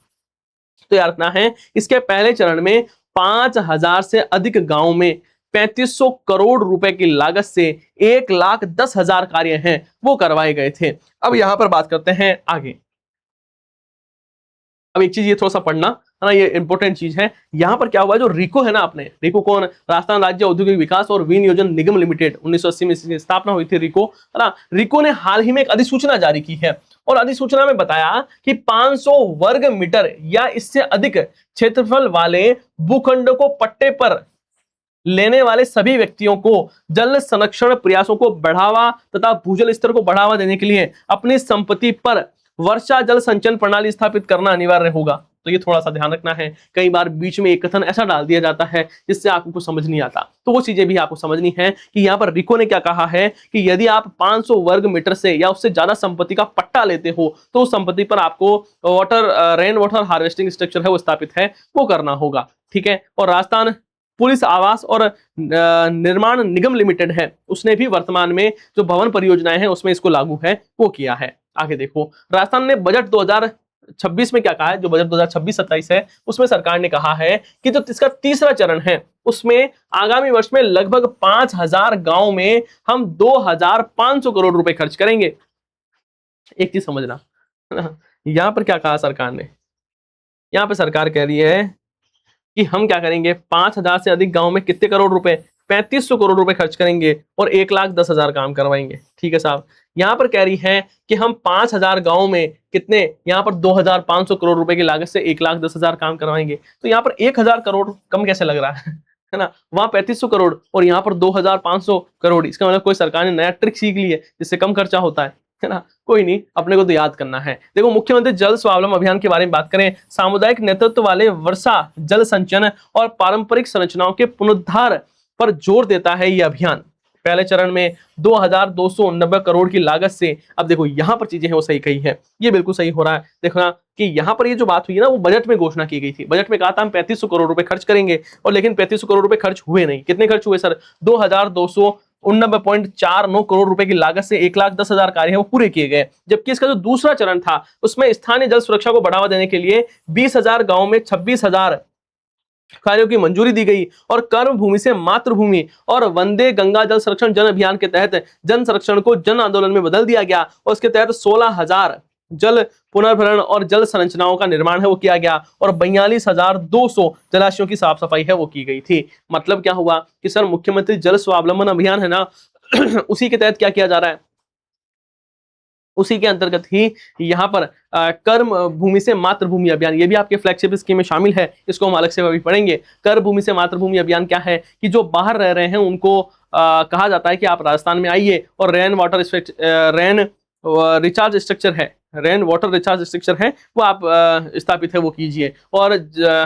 तो याद रखना है, इसके पहले चरण में 5,000 से अधिक गांव में 3500 करोड़ रुपए की लागत से 1,10,000 कार्य हैं वो करवाए गए थे। अब यहां पर बात करते हैं आगे। अब एक चीज ये थोड़ा सा पढ़ना है ना, ये इंपॉर्टेंट चीज है। यहां पर क्या हुआ, जो रिको है ना, आपने रिको कौन? राजस्थान राज्य औद्योगिक विकास और विनियोजन निगम लिमिटेड, 1980 में इसकी स्थापना हुई थी रिको, है ना। रिको ने हाल ही में एक अधिसूचना जारी की है और अधिसूचना में बताया कि 500 वर्ग मीटर या इससे अधिक क्षेत्रफल वाले भूखंड को पट्टे पर लेने वाले सभी व्यक्तियों को जल संरक्षण प्रयासों को बढ़ावा तथा भूजल स्तर को बढ़ावा देने के लिए अपनी संपत्ति पर वर्षा जल संचयन प्रणाली स्थापित करना अनिवार्य होगा। तो ये थोड़ा सा ध्यान रखना है। कई बार बीच में एक कथन ऐसा डाल दिया जाता है जिससे आपको कुछ समझ नहीं आता, तो वो चीजें भी आपको समझनी है कि यहाँ पर रिको ने क्या कहा है कि यदि आप 500 वर्ग मीटर से या उससे ज्यादा संपत्ति का पट्टा लेते हो तो उस संपत्ति पर आपको रेन वाटर हार्वेस्टिंग स्ट्रक्चर है वो स्थापित है वो करना होगा। ठीक है, और राजस्थान पुलिस आवास और निर्माण निगम लिमिटेड है, उसने भी वर्तमान में जो भवन परियोजनाएं हैं उसमें इसको लागू है वो किया है। आगे देखो, राजस्थान ने बजट 2026 में क्या कहा है, जो बजट 2026-27 है उसमें सरकार ने कहा है कि जो इसका तीसरा चरण है उसमें आगामी वर्ष में लगभग 5,000 गांव में हम 2,500 करोड़ रुपए खर्च करेंगे। एक चीज समझना, यहां पर क्या कहा सरकार ने? यहां पर सरकार कह रही है कि हम क्या करेंगे, 5,000 से अधिक गांव में कितने करोड़ रुपए? 3500 करोड़ रुपए खर्च करेंगे और 1,10,000 काम करवाएंगे। ठीक है साहब, यहां पर कह रही है कि हम 5,000 गांव में कितने, यहां पर 2,500 करोड़ रुपए की लागत से 1,10,000 काम करवाएंगे। तो यहां पर 1,000 करोड़ कम कैसे लग रहा है ना? वहां 3500 करोड़ और यहाँ पर 2,500 करोड़। इसका मतलब कोई सरकार ने नया ट्रिक सीख ली है जिससे कम खर्चा होता है ना। कोई नहीं, अपने को तो याद करना है। देखो, मुख्यमंत्री जल स्वावलंबन अभियान के बारे में बात करें, सामुदायिक नेतृत्व वाले वर्षा जल संचयन और पारंपरिक संरचनाओं के पुनरुद्धार पर जोर देता है यह अभियान। पहले चरण में 2,290 करोड़ की लागत से, अब देखो यहां पर चीजें हैं वो सही कही है, ये बिल्कुल सही हो रहा है। देखना कि यहां पर ये जो बात हुई है ना वो बजट में घोषणा की गई थी। बजट में कहा था हम 3500 करोड़ रुपए खर्च करेंगे, और लेकिन 3500 करोड़ रुपए खर्च हुए नहीं। कितने खर्च हुए सर? 2,249.49 करोड़ रुपए की लागत से 1,10,000 कार्य है वो पूरे किए गए। जबकि इसका जो दूसरा चरण था उसमें स्थानीय जल सुरक्षा को बढ़ावा देने के लिए 20,000 गांव में 26,000 कार्यों की मंजूरी दी गई, और कर्म भूमि से मातृभूमि और वंदे गंगा जल संरक्षण जन अभियान के तहत जन संरक्षण को जन आंदोलन में बदल दिया गया, और उसके तहत 16,000 जल पुनर्भरण और जल संरचनाओं का निर्माण है वो किया गया, और 42,200 जलाशयों की साफ सफाई है वो की गई थी। मतलब क्या हुआ कि सर मुख्यमंत्री जल स्वावलंबन अभियान है ना उसी के तहत क्या किया जा रहा है, उसी के अंतर्गत ही यहाँ पर कर्म भूमि से मातृभूमि अभियान, ये भी आपके फ्लैगशिप स्कीम में शामिल है, इसको हम अलग से भी पढ़ेंगे। कर्म भूमि से मातृभूमि अभियान क्या है कि जो बाहर रह रहे हैं उनको कहा जाता है कि आप राजस्थान में आइए और रिचार्ज स्ट्रक्चर है, रेन वाटर रिचार्ज स्ट्रक्चर है वो आप स्थापित है वो कीजिए। और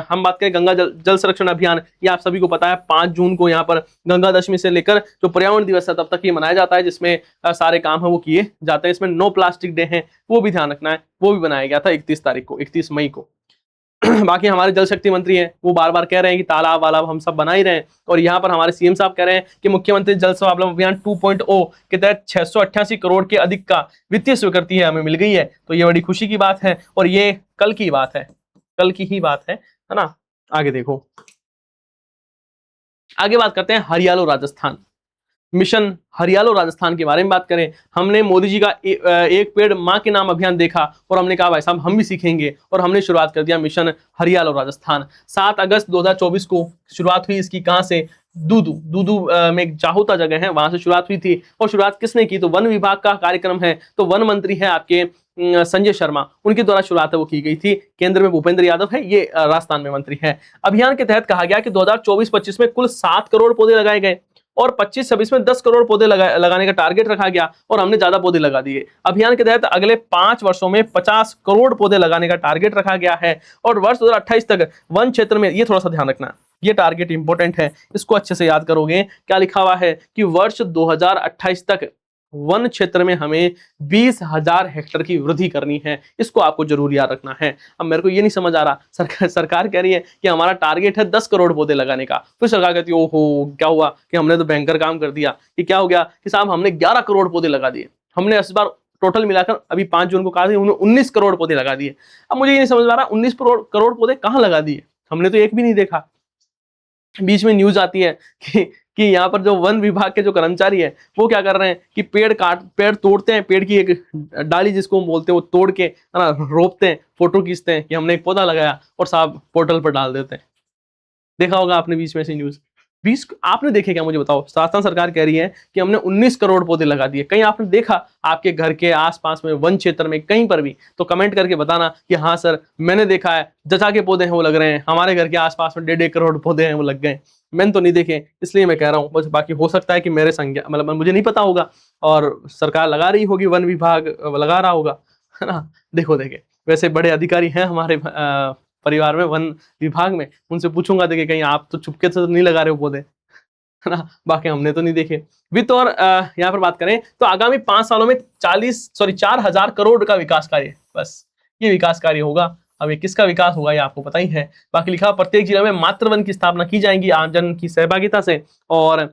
हम बात करें गंगा जल संरक्षण अभियान, ये आप सभी को पता है 5 जून को यहाँ पर गंगा दशमी से लेकर जो पर्यावरण दिवस है तब तक ये मनाया जाता है, जिसमें सारे काम है वो किए जाते हैं। इसमें नो प्लास्टिक डे है वो भी ध्यान रखना है, वो भी बनाया गया था 31 तारीख को, 31 मई को। बाकी हमारे जल शक्ति मंत्री हैं वो बार बार कह रहे हैं कि तालाब वालाब हम सब बना ही रहे हैं, और यहाँ पर हमारे सीएम साहब कह रहे हैं कि मुख्यमंत्री जल स्वावलंबन अभियान 2.0 के तहत 688 करोड़ के अधिक का वित्तीय स्वीकृति है हमें मिल गई है। तो ये बड़ी खुशी की बात है और ये कल की बात है, कल की ही बात है ना। आगे देखो, आगे बात करते हैं हरियालो राजस्थान मिशन। हरियालो राजस्थान के बारे में बात करें, हमने मोदी जी का एक पेड़ मां के नाम अभियान देखा और हमने कहा भाई साहब हम भी सीखेंगे, और हमने शुरुआत कर दिया मिशन हरियालो राजस्थान। 7 अगस्त 2024 को शुरुआत हुई इसकी। कहां से? दूदू में एक जाहुता जगह है, वहां से शुरुआत हुई थी। और शुरुआत किसने की? तो वन विभाग का कार्यक्रम है, तो वन मंत्री है आपके संजय शर्मा, उनके द्वारा शुरुआत है वो की गई थी। केंद्र में भूपेंद्र यादव है, ये राजस्थान में मंत्री है। अभियान के तहत कहा गया कि 2024-25 में कुल 7 करोड़ पौधे लगाए गए और 25-26 में 10 करोड़ पौधे लगाने का टारगेट रखा गया, और हमने ज्यादा पौधे लगा दिए। अभियान के तहत अगले 5 वर्षों में 50 करोड़ पौधे लगाने का टारगेट रखा गया है। और वर्ष 2028 तक वन क्षेत्र में, ये थोड़ा सा ध्यान रखना, ये टारगेट इंपॉर्टेंट है, इसको अच्छे से याद करोगे। क्या लिखा हुआ है कि वर्ष 2028 तक वन क्षेत्र में हमें 20,000 हेक्टेयर की वृद्धि करनी है, इसको आपको जरूर याद रखना है। अब मेरे को ये नहीं समझ आ रहा, सरकार कह रही है कि हमारा टारगेट है 10 करोड़ पौधे लगाने का, फिर सरकार कहती है ओहो क्या हुआ कि हमने तो भयंकर काम कर दिया, कि क्या हो गया कि साहब हमने 11 करोड़ पौधे लगा दिए, हमने इस बार टोटल मिलाकर अभी 5 जून को कहा था उन्होंने 19 करोड़ पौधे लगा दिए। अब मुझे ये नहीं समझ आ रहा 19 करोड़ पौधे कहाँ लगा दिए, हमने तो एक भी नहीं देखा। बीच में न्यूज आती है कि यहाँ पर जो वन विभाग के जो कर्मचारी है वो क्या कर रहे हैं कि पेड़ तोड़ते हैं, पेड़ की एक डाली जिसको हम बोलते हैं वो तोड़ के है ना रोपते हैं, फोटो खींचते हैं कि हमने एक पौधा लगाया और साहब पोर्टल पर डाल देते हैं। देखा होगा आपने बीच में से न्यूज। 20 आपने देखे क्या मुझे बताओ? राजस्थान सरकार कह रही है कि हमने 19 करोड़ पौधे लगा दिए। कहीं आपने देखा आपके घर के आसपास में वन क्षेत्र में कहीं पर भी? तो कमेंट करके बताना कि हाँ सर मैंने देखा है, जचा के पौधे हैं वो लग रहे हैं, हमारे घर के आसपास में 1.5 करोड़ पौधे हैं वो लग गए। मैंने तो नहीं देखे, इसलिए मैं कह रहा हूँ। बस बाकी हो सकता है कि मेरे संज्ञा मतलब मुझे नहीं पता होगा और सरकार लगा रही होगी, वन विभाग लगा रहा होगा, है ना। देखो देखे वैसे बड़े अधिकारी हैं हमारे परिवार में वन विभाग में, उनसे पूछूंगा देखिए कहीं आप तो चुपके से तो नहीं लगा रहे हो पौधे, है ना। बाकी हमने तो नहीं देखे। वित्त और यहाँ पर बात करें तो आगामी 5 सालों में 4,000 करोड़ का विकास कार्य, बस ये विकास कार्य होगा। अब ये किसका विकास होगा ये आपको पता ही है। बाकी लिखा प्रत्येक जिले में मातृ वन की स्थापना की जाएगी आमजन की सहभागिता से। और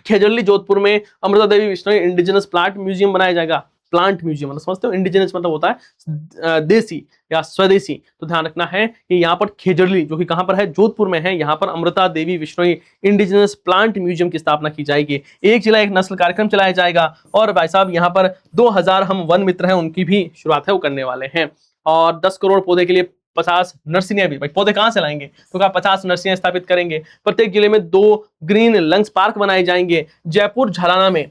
खेजड़ली जोधपुर में Amrita Devi Bishnoi indigenous plant museum बनाया जाएगा। प्लांट म्यूजियम मतलब समझते हो, इंडिजिनस मतलब होता है देसी या स्वदेशी। तो ध्यान रखना है कि यहाँ पर खेजड़ली जो कि कहां पर है, जोधपुर में है, यहाँ पर Amrita Devi Bishnoi indigenous plant museum की स्थापना की जाएगी। एक जिला एक नस्ल कार्यक्रम चलाया जाएगा। और भाई साहब यहाँ पर 2000 हम वन मित्र हैं उनकी भी शुरुआत है वो करने वाले हैं। और 10 करोड़ पौधे के लिए 50 नर्सरियां भी, भाई पौधे कहां से लाएंगे, तो कहा 50 नर्सरियां स्थापित करेंगे। प्रत्येक जिले में 2 ग्रीन लंग्स पार्क बनाए जाएंगे। जयपुर झालाना में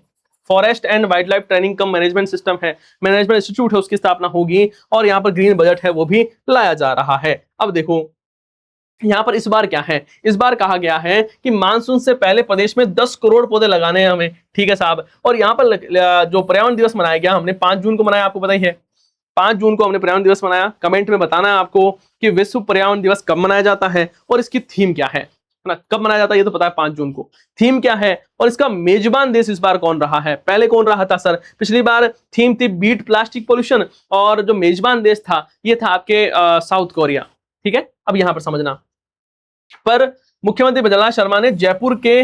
forest and wild life training come management system है, मैनेजमेंट इंस्टीट्यूट है, उसकी स्थापना होगी। और यहाँ पर ग्रीन बजट है वो भी लाया जा रहा है। अब देखो यहाँ पर इस बार क्या है, इस बार कहा गया है कि मानसून से पहले प्रदेश में 10 करोड़ पौधे लगाने हैं हमें, ठीक है साहब। और यहाँ पर जो पर्यावरण दिवस मनाया गया, हमने 5 जून को मनाया, आपको पता ही है 5 जून को हमने पर्यावरण दिवस मनाया। कमेंट में बताना है आपको कि विश्व पर्यावरण दिवस कब मनाया जाता है और इसकी थीम क्या है ना। कब मनाया जाता है ये तो पता है 5 जून को, थीम क्या है और इसका मेजबान देश इस बार कौन रहा है? पहले कौन रहा था सर? पिछली बार थीम थी बीट प्लास्टिक पोल्यूशन और जो मेजबान देश था ये था आपके साउथ कोरिया, ठीक है। अब यहां पर समझना, पर मुख्यमंत्री बजरंग शर्मा ने जयपुर के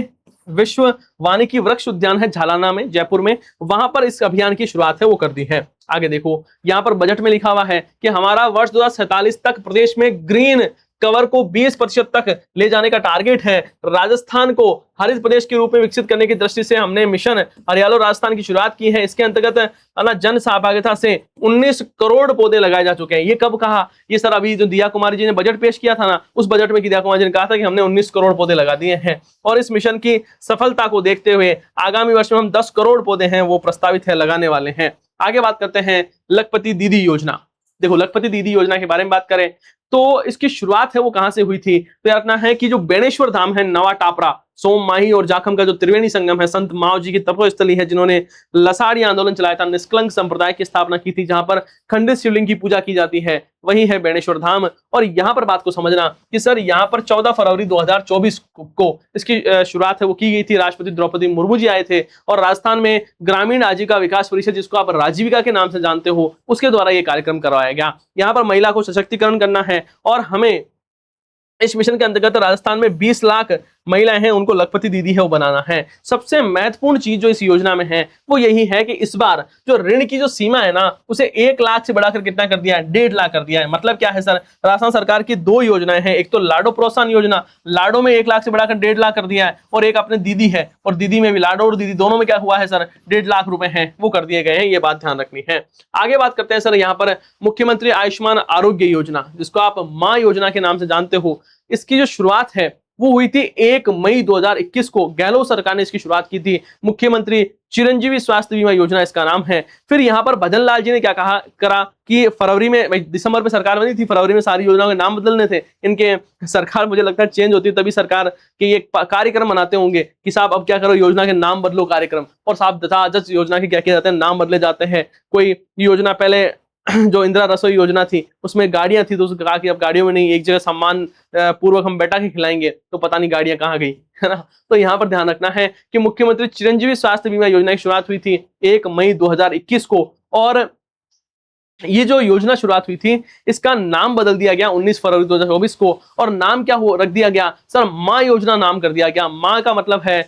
विश्व वानिकी वृक्ष उद्यान है झालाना में, जयपुर में, वहां पर इस अभियान की शुरुआत है वो कर दी है। आगे देखो यहाँ पर बजट में लिखा हुआ है कि हमारा वर्ष 2047 तक प्रदेश में ग्रीन कवर को 20% तक ले जाने का टारगेट है। राजस्थान को हरित प्रदेश के रूप में विकसित करने की दृष्टि से हमने मिशन हरियालो राजस्थान की शुरुआत की है। इसके अंतर्गत जन सहभागिता से 19 करोड़ पौधे लगाए जा चुके हैं। ये कब कहा? ये सर अभी जो दिया कुमारी जी ने बजट पेश किया था ना, उस बजट में दिया कुमारी जी ने कहा था कि हमने 19 करोड़ पौधे लगा दिए हैं। और इस मिशन की सफलता को देखते हुए आगामी वर्ष में हम 10 करोड़ पौधे हैं वो प्रस्तावित है लगाने वाले हैं। आगे बात करते हैं लखपति दीदी योजना। देखो लखपति दीदी योजना के बारे में बात करें तो इसकी शुरुआत है वो कहां से हुई थी? तो याद रखना है कि जो बेणेश्वर धाम है, नवा टापरा, सोम माही और जाखम का जो त्रिवेणी संगम है, संत माओ जी की तपोस्थली है जिन्होंने लसाड़ी आंदोलन चलाया था, निष्कलंक संप्रदाय की स्थापना की थी, जहां पर खंडित शिवलिंग की पूजा की जाती है, वही है बेणेश्वर धाम। और यहां पर बात को समझना कि सर यहां पर 14 फरवरी 2024 को इसकी शुरुआत है वो की गई थी। राष्ट्रपति द्रौपदी मुर्मू जी आए थे और राजस्थान में ग्रामीण आजीविका विकास परिषद, जिसको आप राजीविका के नाम से जानते हो, उसके द्वारा ये कार्यक्रम करवाया गया। यहाँ पर महिला को सशक्तिकरण करना है और हमें इस मिशन के अंतर्गत राजस्थान में 20 लाख महिलाएं हैं, उनको लखपति दीदी है वो बनाना है। सबसे महत्वपूर्ण चीज जो इस योजना में है वो यही है कि इस बार जो ऋण की जो सीमा है ना, उसे 1 लाख से बढ़ाकर कितना कर दिया है? 1.5 लाख कर दिया है। मतलब क्या है सर, राजस्थान सरकार की 2 योजनाएं हैं, एक तो लाडो प्रोत्साहन योजना, लाडो में 1 लाख से बढ़ाकर 1.5 लाख कर दिया है, और एक अपने दीदी है, और दीदी में भी, लाडो और दीदी दोनों में क्या हुआ है सर, 1.5 लाख रुपए हैं वो कर दिए गए हैं। ये बात ध्यान रखनी है। आगे बात करते हैं सर, यहाँ पर मुख्यमंत्री आयुष्मान आरोग्य योजना, जिसको आप माँ योजना के नाम से जानते हो, इसकी जो शुरुआत है वो हुई थी 1 मई 2021 को। गहलोत सरकार ने इसकी शुरुआत की थी। मुख्यमंत्री चिरंजीवी स्वास्थ्य बीमा योजना इसका नाम है। फिर यहाँ पर भजन लाल जी ने क्या करा कि फरवरी में, दिसंबर में सरकार बनी थी, फरवरी में सारी योजनाओं के नाम बदलने थे इनके। सरकार मुझे लगता है चेंज होती है तभी सरकार के ये कार्यक्रम बनाते होंगे कि साहब अब क्या करो, योजना के नाम बदलो कार्यक्रम। और साहब दस योजना के क्या किया जाते हैं, नाम बदले जाते हैं। कोई योजना पहले जो इंदिरा रसोई योजना थी उसमें गाड़ियां थी, तो उसने कहा कि अब गाड़ियों में नहीं, एक जगह सम्मान पूर्वक हम बैठा के खिलाएंगे, तो पता नहीं गाड़ियां कहाँ गई, है ना। तो यहाँ पर ध्यान रखना है कि मुख्यमंत्री चिरंजीवी स्वास्थ्य बीमा योजना की शुरुआत हुई थी 1 मई 2021 को, और ये जो योजना शुरुआत हुई थी इसका नाम बदल दिया गया 19 फरवरी 2024 को। और नाम क्या रख दिया गया सर, माँ योजना नाम कर दिया गया। माँ का मतलब है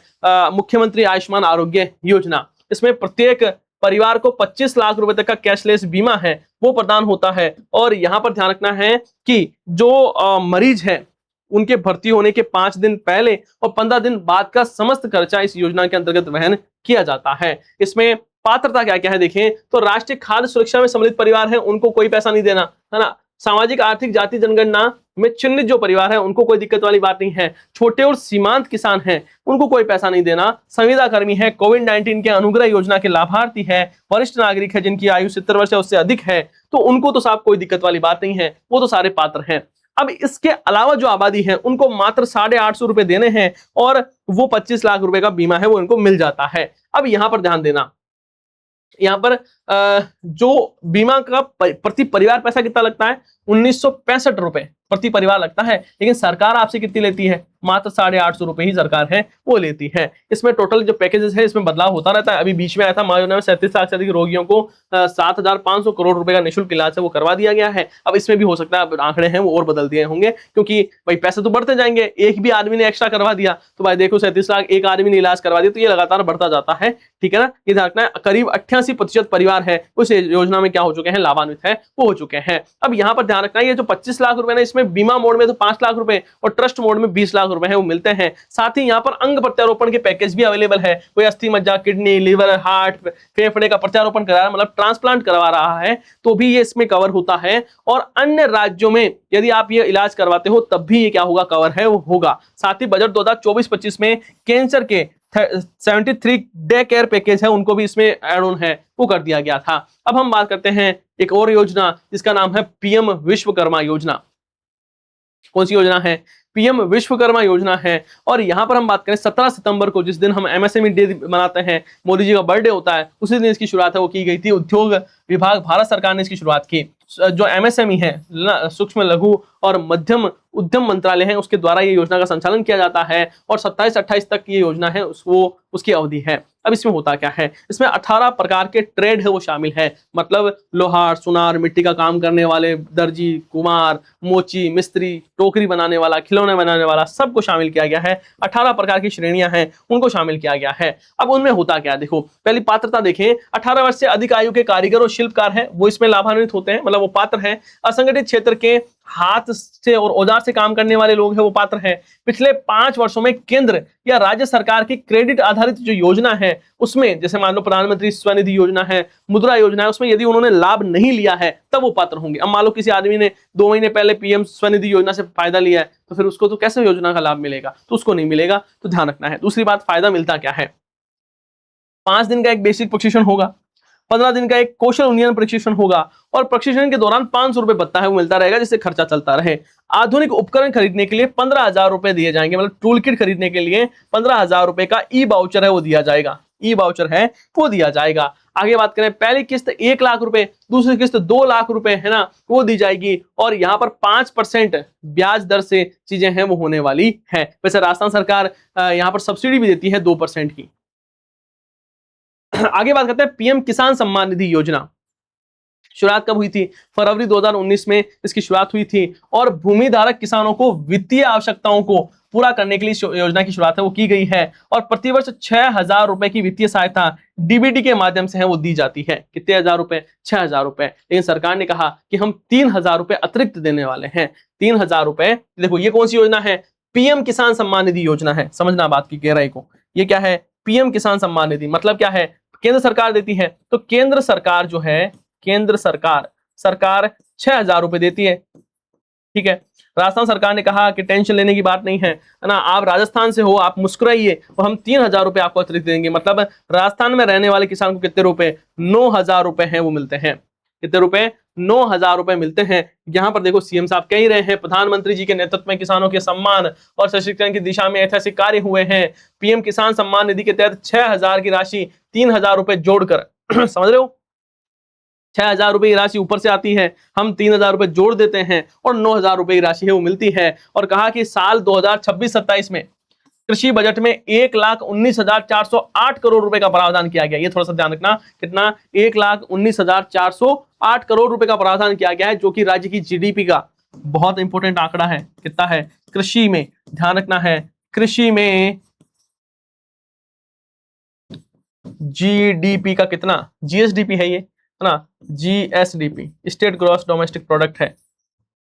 मुख्यमंत्री आयुष्मान आरोग्य योजना। इसमें प्रत्येक परिवार को 25 लाख रुपए तक का कैशलेस बीमा है वो प्रदान होता है। और यहाँ पर ध्यान रखना है कि जो मरीज है उनके भर्ती होने के 5 दिन पहले और 15 दिन बाद का समस्त खर्चा इस योजना के अंतर्गत वहन किया जाता है। इसमें पात्रता क्या क्या है देखें तो, राष्ट्रीय खाद्य सुरक्षा में सम्मिलित परिवार है उनको कोई पैसा नहीं देना, है ना। सामाजिक आर्थिक जाति जनगणना में चिन्हित जो परिवार है उनको कोई दिक्कत वाली बात नहीं है। छोटे और सीमांत किसान हैं उनको कोई पैसा नहीं देना। संविदा कर्मी है, कोविड-19 के अनुग्रह योजना के लाभार्थी है, वरिष्ठ नागरिक है जिनकी आयु 70 वर्ष या उससे अधिक है, तो उनको तो साहब कोई दिक्कत वाली बात नहीं है, वो तो सारे पात्र हैं। अब इसके अलावा जो आबादी है उनको मात्र 850 रुपए देने हैं और वो 25 लाख रुपए का बीमा है वो इनको मिल जाता है। अब यहां पर ध्यान देना, यहाँ पर जो बीमा का प्रति परिवार पैसा कितना लगता है, 1965 रुपए प्रति परिवार लगता है, लेकिन सरकार आपसे कितनी लेती है, मात्र 850 रुपए ही सरकार है वो लेती है। इसमें टोटल जो पैकेजेस है इसमें बदलाव होता रहता है। अभी बीच में आया था, माँ योजना में 37 लाख से अधिक रोगियों को 7,500 करोड़ रुपए का निःशुल्क इलाज है वो करवा दिया गया है। अब इसमें भी हो सकता है आंकड़े हैं वो और बदल दिए होंगे, क्योंकि भाई पैसे तो बढ़ते जाएंगे। एक भी आदमी ने एक्स्ट्रा करवा दिया तो भाई देखो 37 लाख एक आदमी ने इलाज करवा दिया तो ये लगातार बढ़ता जाता है, ठीक है ना। ये ध्यान रखना है। करीब 88% परिवार है उस योजना में क्या हो चुके हैं, लाभान्वित है वो हो चुके हैं। अब यहाँ पर ध्यान रखना है, ये जो 25 लाख रुपए ना, इसमें बीमा मोड में तो 5 लाख रुपए और ट्रस्ट मोड में 20 लाख रुपए है वो मिलते हैं। साथ ही यहाँ पर अंग प्रत्यारोपण के पैकेज भी अवेलेबल है। कोई अस्थि मज्जा, किडनी, लीवर, हार्ट, फेफड़े का प्रत्यारोपण करा रहा है, मतलब ट्रांसप्लांट करवा रहा है, तो भी ये इसमें कवर होता है। और अन्य राज्यों में यदि आप ये इलाज करवाते हो तब भी ये क्या होगा, कवर है वो होगा। साथ ही बजट 2024-25 में कैंसर के 73 डे केयर पैकेज है उनको भी इसमें एड ऑन है वो कर दिया गया था। अब हम बात करते हैं एक और योजना जिसका नाम है पीएम विश्वकर्मा योजना। कौन सी योजना है, पीएम विश्वकर्मा योजना है। और यहां पर हम बात करें 17 सितंबर को, जिस दिन हम एमएसएमई डे मनाते हैं, मोदी जी का बर्थडे होता है, उसी दिन इसकी शुरुआत है वो की गई थी। उद्योग विभाग भारत सरकार ने इसकी शुरुआत की। जो एमएसएमई है, सूक्ष्म लघु और मध्यम उद्यम मंत्रालय है, उसके द्वारा ये योजना का संचालन किया जाता है और 27-28 तक ये योजना है उसकी अवधि है। अब इसमें होता क्या है, इसमें 18 प्रकार के ट्रेड है वो शामिल है, मतलब लोहार, सुनार, मिट्टी का काम करने वाले, दर्जी, कुमार, मोची, मिस्त्री, टोकरी बनाने वाला, खिलौने बनाने वाला, सबको शामिल किया गया है। 18 प्रकार की श्रेणियां हैं उनको शामिल किया गया है। अब उनमें होता क्या, देखो पहली पात्रता देखें, 18 वर्ष से अधिक आयु के कारीगर और शिल्पकार हैं वो इसमें लाभान्वित होते हैं, मतलब वो पात्र हैं। असंगठित क्षेत्र के हाथ से और औजार से काम करने वाले लोग हैं वो पात्र हैं। पिछले 5 वर्षों में केंद्र या राज्य सरकार की क्रेडिट आधारित जो योजना है उसमें, जैसे मान लो प्रधानमंत्री स्वनिधि योजना है, मुद्रा योजना है, उसमें यदि उन्होंने लाभ नहीं लिया है तब वो पात्र होंगे। अब मान लो किसी आदमी ने 2 महीने पहले पीएम स्वनिधि योजना से फायदा लिया है तो फिर उसको तो कैसे योजना का लाभ मिलेगा, तो उसको नहीं मिलेगा, तो ध्यान रखना है। दूसरी बात, फायदा मिलता क्या है, 5 दिन का एक बेसिक प्रोटेक्शन होगा, 15 दिन का एक कौशल उन्नयन प्रशिक्षण होगा और प्रशिक्षण के दौरान 500 रुपए भत्ता है वो मिलता रहेगा, जिससे खर्चा चलता रहे। आधुनिक उपकरण खरीदने के लिए 15,000 रुपए दिए जाएंगे, मतलब टूल किट खरीदने के लिए 15,000 रुपए का ई वाउचर है वो दिया जाएगा, ई वाउचर है वो दिया जाएगा। आगे बात करें, पहली किस्त 1 लाख रुपए, दूसरी किस्त 2 लाख रुपए है ना, वो दी जाएगी और यहाँ पर 5% ब्याज दर से चीजें हैं वो होने वाली है। वैसे राजस्थान सरकार यहाँ पर सब्सिडी भी देती है 2% की। आगे बात करते हैं पीएम किसान सम्मान निधि योजना। शुरुआत कब हुई थी? फरवरी 2019 में इसकी शुरुआत हुई थी और भूमि धारक किसानों को वित्तीय आवश्यकताओं को पूरा करने के लिए योजना की शुरुआत है वो की गई है और प्रतिवर्ष 6,000 रुपए की वित्तीय सहायता डीबीटी के माध्यम से है वो दी जाती है। कितने हजार रुपए? 6,000 रुपए। लेकिन सरकार ने कहा कि हम 3,000 रुपए अतिरिक्त देने वाले हैं। 3,000 रुपए। देखो ये कौन सी योजना है? पीएम किसान सम्मान निधि योजना है। समझना बात की गहराई को। ये क्या है? पीएम किसान सम्मान निधि मतलब क्या है? केंद्र सरकार देती है। तो केंद्र सरकार जो है, केंद्र सरकार 6,000 रुपए देती है। ठीक है। राजस्थान सरकार ने कहा कि टेंशन लेने की बात नहीं है ना, आप राजस्थान से हो, आप मुस्कुराइए तो हम 3,000 रुपए आपको अतिरिक्त देंगे। मतलब राजस्थान में रहने वाले किसान को कितने रुपए? 9,000 रुपए हैं वो मिलते हैं। कितने रुपए? 9,000 रुपए मिलते हैं। यहाँ पर देखो सीएम साहब कह ही रहे हैं, प्रधानमंत्री जी के नेतृत्व में किसानों के सम्मान और सशक्तिकरण की दिशा में ऐतिहासिक कार्य हुए हैं। पीएम किसान सम्मान निधि के तहत 6,000 की राशि 3,000 रुपए जोड़कर समझ रहे हो, 6,000 रुपए की राशि ऊपर से आती है, हम 3,000 रुपए जोड़ देते हैं और 9,000 रुपए की राशि है वो मिलती है। और कहा कि साल 2026-27 में कृषि बजट में 1,19,408 करोड़ रुपए का प्रावधान किया गया। ये थोड़ा सा ध्यान रखना, कितना? 1,19,408 करोड़ रुपए का प्रावधान किया गया है, जो कि राज्य की जीडीपी का बहुत इंपॉर्टेंट आंकड़ा है। कितना है? कृषि में ध्यान रखना है, कृषि में जीडीपी का कितना? जीएसडीपी है ये, है ना, GSDP state gross domestic product है,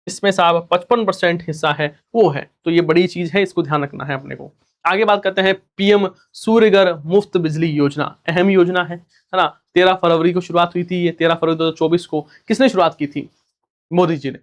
इसमें साहब 55% हिस्सा है वो है। तो ये बड़ी चीज है, इसको ध्यान रखना है अपने को। आगे बात करते हैं पीएम सूर्यघर मुफ्त बिजली योजना। अहम योजना है ना। 13 फरवरी को शुरुआत हुई थी। ये 13 फरवरी 2024 को किसने शुरुआत की थी? मोदी जी ने।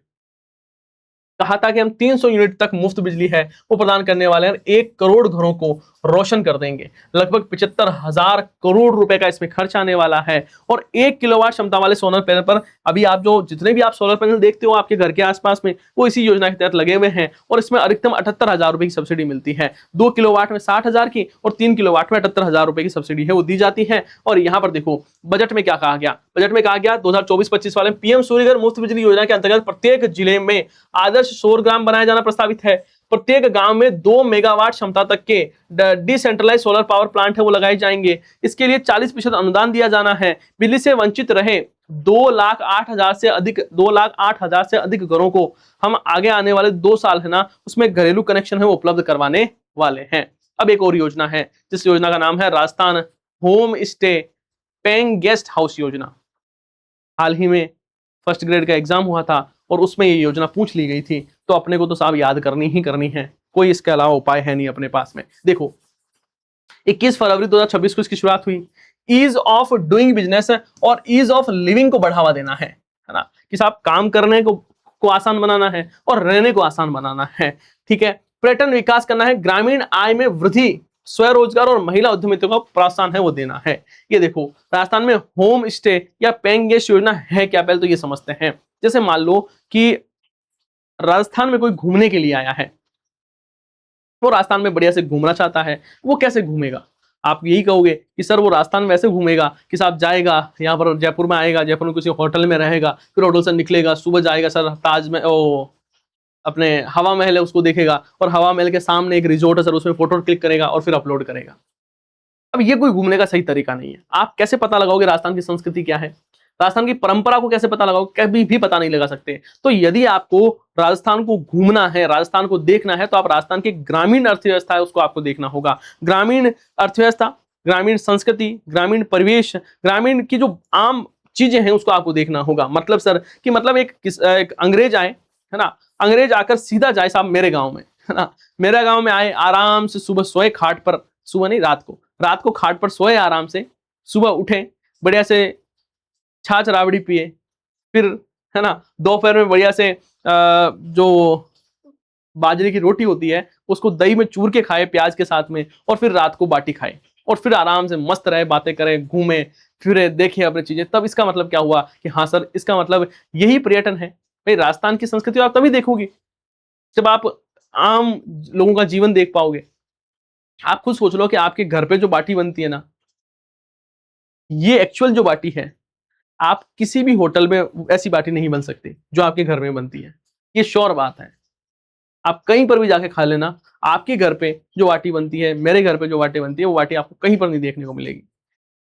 कहा था कि हम 300 यूनिट तक मुफ्त बिजली है वो प्रदान करने वाले हैं, 1 करोड़ घरों को रोशन कर देंगे। लगभग 75,000 करोड़ रुपए का इसमें खर्च आने वाला है और 1 किलोवाट क्षमता वाले सोलर पैनल पर अभी आप जो जितने भी आप सोलर पैनल देखते हो आपके घर के आसपास में, वो इसी योजना के तहत लगे हुए हैं और इसमें अधिकतम 78,000 रुपए की सब्सिडी मिलती है। 2 किलोवाट में 60,000 की और 3 किलोवाट में 78,000 रुपए की सब्सिडी है वो दी जाती है। और यहाँ पर देखो बजट में क्या कहा गया? बजट में कहा गया 2024-25 वाले पीएम सूर्यघर मुफ्त बिजली योजना के अंतर्गत प्रत्येक जिले में आदर्श सौर ग्राम बनाया जाना प्रस्तावित है। प्रत्येक गांव में 2 मेगावाट क्षमता तक के डिसेंट्रलाइज सोलर पावर प्लांट है वो लगाए जाएंगे। इसके लिए 40% अनुदान दिया जाना है। बिजली से वंचित रहे 2,08,000 से अधिक घरों को हम आगे आने वाले 2 साल है ना, उसमें घरेलू कनेक्शन है वो उपलब्ध करवाने वाले हैं। अब एक और योजना है जिस योजना का नाम है Rajasthan home stay paying guest house योजना। हाल ही में फर्स्ट ग्रेड का एग्जाम हुआ था और उसमें ये योजना पूछ ली गई थी, तो अपने को तो साहब याद करनी ही करनी है, कोई इसके अलावा उपाय है नहीं अपने पास में। देखो 21 फरवरी 2026 को इसकी शुरुआत हुई। ईज ऑफ डूइंग बिजनेस और ईज ऑफ लिविंग को बढ़ावा देना है ना, कि साहब काम करने को आसान बनाना है और रहने को आसान बनाना है। ठीक है। पर्यटन विकास करना है, ग्रामीण आय में वृद्धि, स्वरोजगार और महिला उद्यमिता को प्रोत्साहन है वो देना है। ये देखो राजस्थान में होम स्टे या पेइंग गेस्ट योजना है क्या, पहले तो ये समझते हैं। जैसे मान लो कि राजस्थान में कोई घूमने के लिए आया है, वो राजस्थान में बढ़िया से घूमना चाहता है, वो कैसे घूमेगा? आप यही कहोगे कि सर वो राजस्थान में वैसे घूमेगा कि साहब जाएगा यहाँ पर जयपुर में, आएगा जयपुर में किसी होटल में रहेगा, फिर होटल से निकलेगा, सुबह जाएगा सर ताज में अपने हवा महल है उसको देखेगा और हवा महल के सामने एक रिजोर्ट है सर, उसमें फोटो क्लिक करेगा और फिर अपलोड करेगा। अब ये कोई घूमने का सही तरीका नहीं है। आप कैसे पता लगाओगे राजस्थान की संस्कृति क्या है, राजस्थान की परंपरा को कैसे पता लगाओगे? कभी भी पता नहीं लगा सकते। तो यदि आपको राजस्थान को घूमना है, राजस्थान को देखना है, तो आप राजस्थान की ग्रामीण अर्थव्यवस्था है उसको आपको देखना होगा। ग्रामीण अर्थव्यवस्था, ग्रामीण संस्कृति, ग्रामीण परिवेश, ग्रामीण की जो आम चीजें हैं उसको आपको देखना होगा। मतलब सर कि मतलब एक अंग्रेज आए, है ना, अंग्रेज आकर सीधा जाए साहब मेरे गांव में, है ना, मेरे गांव में आए, आराम से सुबह सोए खाट पर, सुबह नहीं रात को खाट पर सोए आराम से, सुबह उठे बढ़िया से छाछ राबड़ी पिए, फिर है ना दोपहर में बढ़िया से जो बाजरे की रोटी होती है उसको दही में चूर के खाए प्याज के साथ में, और फिर रात को बाटी खाए और फिर आराम से मस्त रहे, बातें करें, घूमे, फिरे, देखे अपनी चीजें, तब इसका मतलब क्या हुआ कि हाँ सर, इसका मतलब यही पर्यटन है। भाई राजस्थान की संस्कृति आप तभी देखोगे जब आप आम लोगों का जीवन देख पाओगे। आप खुद सोच लो कि आपके घर पे जो बाटी बनती है ना, ये एक्चुअल जो बाटी है, आप किसी भी होटल में ऐसी बाटी नहीं बन सकती जो आपके घर में बनती है। ये श्योर बात है। आप कहीं पर भी जाके खा लेना, आपके घर पे जो बाटी बनती है, मेरे घर पे जो बाटी बनती है, वो बाटी आपको कहीं पर नहीं देखने को मिलेगी,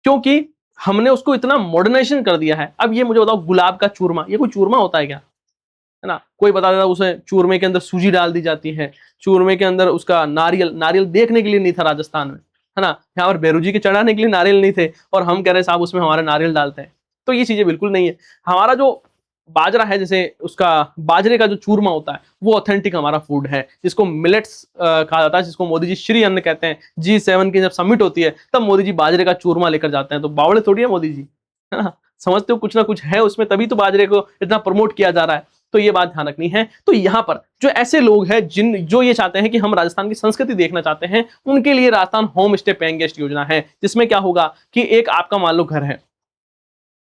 क्योंकि हमने उसको इतना मॉडर्नाइजेशन कर दिया है। अब ये मुझे बताओ, गुलाब का चूरमा, ये कोई चूरमा होता है क्या? है ना, कोई बता देता उसे चूरमे के अंदर सूजी डाल दी जाती है, चूरमे के अंदर उसका नारियल, नारियल देखने के लिए नहीं था राजस्थान में, है ना, यहाँ पर बेरू जी के चढ़ाने के लिए नारियल नहीं थे, और हम कह रहे साहब उसमें हमारे नारियल डालते हैं। तो ये चीजें बिल्कुल नहीं है। हमारा जो बाजरा है, जैसे उसका बाजरे का जो चूरमा होता है, वो ऑथेंटिक हमारा फूड है, जिसको मिलेट्स कहा जाता है, जिसको मोदी जी श्री अन्न कहते हैं। G7 की जब समिट होती है तब मोदी जी बाजरे का चूरमा लेकर जाते हैं, तो बावड़े थोड़ी है मोदी जी, है ना, समझते हो कुछ ना कुछ है उसमें, तभी तो बाजरे को इतना प्रमोट किया जा रहा है। तो ये बात ध्यान रखनी है। तो यहाँ पर जो ऐसे लोग हैं जो ये चाहते हैं कि हम राजस्थान की संस्कृति देखना चाहते हैं, उनके लिए Rajasthan home stay paying guest योजना है, जिसमें क्या होगा कि एक आपका मान लो घर है,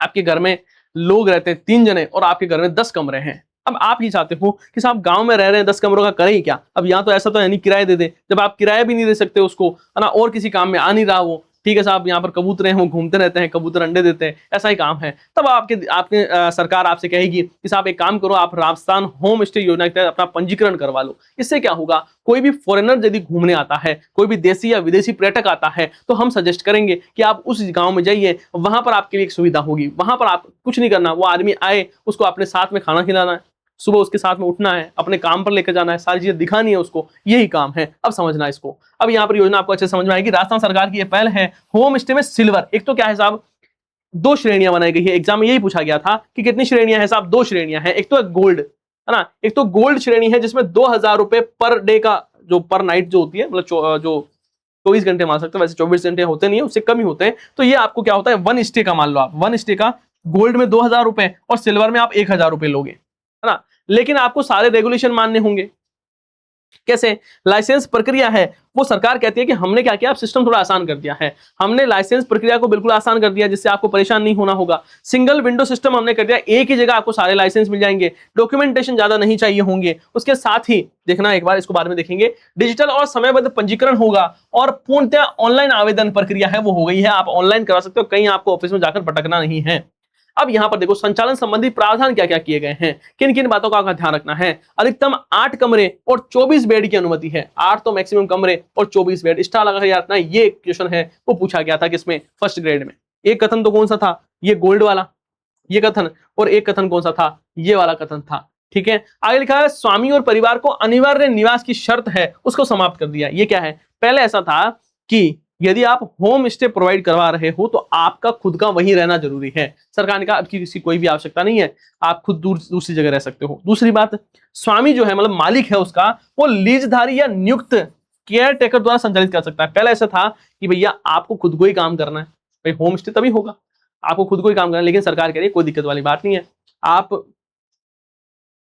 आपके घर में लोग रहते हैं 3 जने, और आपके घर में 10 कमरे हैं। अब आप ये चाहते हो कि साहब गांव में रह रहे हैं, 10 कमरों का करें ही क्या? अब यहाँ तो ऐसा तो है नहीं किराए दे दे, जब आप किराया भी नहीं दे सकते उसको, है ना, और किसी काम में आ नहीं रहा वो, ठीक है साहब, यहाँ पर कबूतर हैं, वो घूमते रहते हैं, कबूतर अंडे देते हैं, ऐसा ही काम है। तब आपके आपके सरकार आपसे कहेगी कि साहब एक काम करो, आप राजस्थान होम स्टे योजना के तहत अपना पंजीकरण करवा लो। इससे क्या होगा, कोई भी फॉरेनर यदि घूमने आता है, कोई भी देसी या विदेशी पर्यटक आता है, तो हम सजेस्ट करेंगे कि आप उस गांव में जाइए, वहां पर आपके लिए एक सुविधा होगी, वहां पर आप कुछ नहीं करना, वो आदमी आए, उसको अपने साथ में खाना खिलाना है, सुबह उसके साथ में उठना है, अपने काम पर लेकर जाना है, सारी चीजें दिखानी है उसको, यही काम है। अब समझना इसको। अब यहाँ पर योजना आपको अच्छे समझ में आएगी। राजस्थान सरकार की ये पहल है होम स्टे में सिल्वर। एक तो क्या है साहब, 2 श्रेणियां बनाई गई है। एग्जाम में यही पूछा गया था कि कितनी श्रेणियां हैं साहब, 2 श्रेणियां हैं। एक तो है गोल्ड, है ना, एक तो गोल्ड श्रेणी है जिसमें 2000 रुपए पर डे का, जो पर नाइट जो होती है, मतलब जो 24 घंटे मान सकते हो, वैसे 24 घंटे होते नहीं है, उससे कम ही होते हैं। तो ये आपको क्या होता है, 1 स्टे का, मान लो आप 1 स्टे का गोल्ड में 2000 रुपए और सिल्वर में आप 1000 रुपए लोगे, है ना। लेकिन आपको सारे रेगुलेशन मानने होंगे। कैसे? लाइसेंस प्रक्रिया है, वो सरकार कहती है कि हमने क्या किया, सिस्टम थोड़ा आसान कर दिया है, हमने लाइसेंस प्रक्रिया को बिल्कुल आसान कर दिया, जिससे आपको परेशान नहीं होना होगा। सिंगल विंडो सिस्टम हमने कर दिया, एक ही जगह आपको सारे लाइसेंस मिल जाएंगे, डॉक्यूमेंटेशन ज्यादा नहीं चाहिए होंगे। उसके साथ ही देखना, एक बार इसको बाद में देखेंगे, डिजिटल और समयबद्ध पंजीकरण होगा, और पूर्णतः ऑनलाइन आवेदन प्रक्रिया है वो हो गई है, आप ऑनलाइन करा सकते हो, कहीं आपको ऑफिस में जाकर भटकना नहीं है। अब यहां पर देखो, संचालन संबंधी प्रावधान क्या क्या किए गए हैं, किन किन बातों का आपका ध्यान रखना है। अधिकतम 8 कमरे और 24 बेड की अनुमति है। 8 तो मैक्सिमम कमरे और 24 बेड। स्टार लगा याद रखना, ये क्वेश्चन है वो पूछा गया था किसमें, फर्स्ट ग्रेड में। एक कथन तो कौन सा था, ये गोल्ड वाला, ये कथन, और एक कथन कौन सा था, ये वाला कथन था। ठीक है, आगे लिखा है स्वामी और परिवार को अनिवार्य निवास की शर्त है, उसको समाप्त कर दिया। ये क्या है, पहले ऐसा था कि यदि आप होम स्टे प्रोवाइड करवा रहे हो तो आपका खुद का वहीं रहना जरूरी है। सरकार ने कहा अब किसी कोई भी आवश्यकता नहीं है, आप खुद दूसरी जगह रह सकते हो। दूसरी बात, स्वामी जो है मतलब मालिक है उसका, वो लीजधारी या नियुक्त केयर टेकर द्वारा संचालित कर सकता है। पहले ऐसा था कि भैया आपको खुद को ही काम करना है, भाई होम स्टे तभी होगा, आपको खुद को ही काम करना है। लेकिन सरकार कह रही है कोई दिक्कत वाली बात नहीं है, आप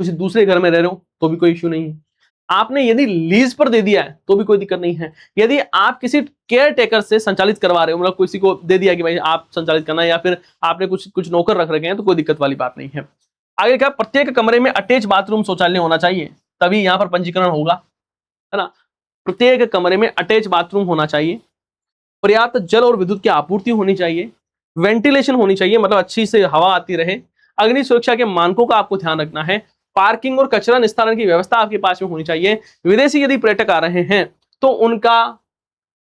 किसी दूसरे घर में रह रहे हो तो भी कोई इश्यू नहीं है, आपने यदि लीज पर दे दिया है तो भी कोई दिक्कत नहीं है, यदि आप किसी केयर टेकर से संचालित करवा रहे हो, मतलब किसी को दे दिया कि भाई आप संचालित करना है, या फिर आपने कुछ नौकर रख रखे हैं, तो कोई दिक्कत वाली बात नहीं है। आगे क्या, प्रत्येक कमरे में अटैच बाथरूम शौचालय होना चाहिए, तभी यहाँ पर पंजीकरण होगा, है ना। प्रत्येक कमरे में अटैच बाथरूम होना चाहिए, पर्याप्त जल और विद्युत की आपूर्ति होनी चाहिए, वेंटिलेशन होनी चाहिए, मतलब अच्छी से हवा आती रहे, अग्नि सुरक्षा के मानकों का आपको ध्यान रखना है, पार्किंग और कचरा निस्तारण की व्यवस्था आपके पास में होनी चाहिए। विदेशी यदि पर्यटक आ रहे हैं तो उनका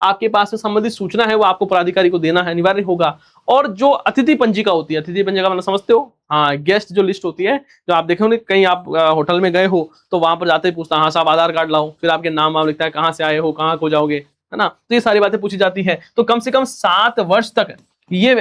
आपके पास में संबंधित सूचना है वो आपको प्राधिकारी को देना है, अनिवार्य होगा। और जो अतिथि पंजिका होती है, अतिथि पंजिका मतलब समझते हो, हाँ, गेस्ट जो लिस्ट होती है, जो आप देखोगे कहीं आप होटल में गए हो तो वहां पर जाते ही पूछता है, हाँ साहब आधार कार्ड लाओ, फिर आपके नाम वाम लिखता है, कहाँ से आए हो, कहाँ को जाओगे, है ना। तो ये सारी बातें पूछी जाती है। तो कम से कम 7 वर्ष तक, ये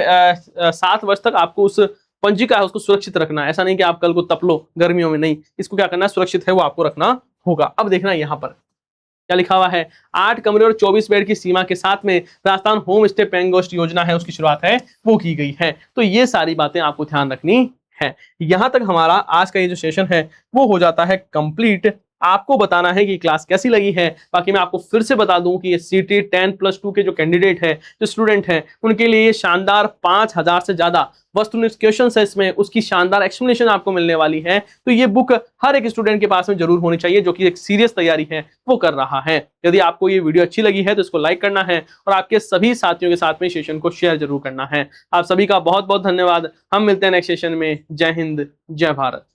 7 वर्ष तक आपको उस पंजिका है उसको सुरक्षित रखना है। ऐसा नहीं कि आप कल को तपलो गर्मियों में, नहीं, इसको क्या करना है, सुरक्षित है वो आपको रखना होगा। अब देखना यहाँ पर क्या लिखा हुआ है, 8 कमरे और 24 बेड की सीमा के साथ में Rajasthan home stay paying guest योजना है, उसकी शुरुआत है वो की गई है। तो ये सारी बातें आपको ध्यान रखनी है। यहां तक हमारा आज का ये जो सेशन है वो हो जाता है कंप्लीट। आपको बताना है कि क्लास कैसी लगी है। बाकी मैं आपको फिर से बता दूं कि ये सीटी 10+2 के जो कैंडिडेट है, जो स्टूडेंट हैं, उनके लिए ये शानदार 5000 से ज्यादा वस्तुनिष्ठ क्वेश्चन है इसमें, उसकी शानदार एक्सप्लेनेशन आपको मिलने वाली है। तो ये बुक हर एक स्टूडेंट के पास में जरूर होनी चाहिए जो कि एक सीरियस तैयारी है वो कर रहा है। यदि आपको ये वीडियो अच्छी लगी है तो इसको लाइक करना है और आपके सभी साथियों के साथ में सेशन को शेयर जरूर करना है। आप सभी का बहुत बहुत धन्यवाद। हम मिलते हैं नेक्स्ट सेशन में। जय हिंद, जय भारत।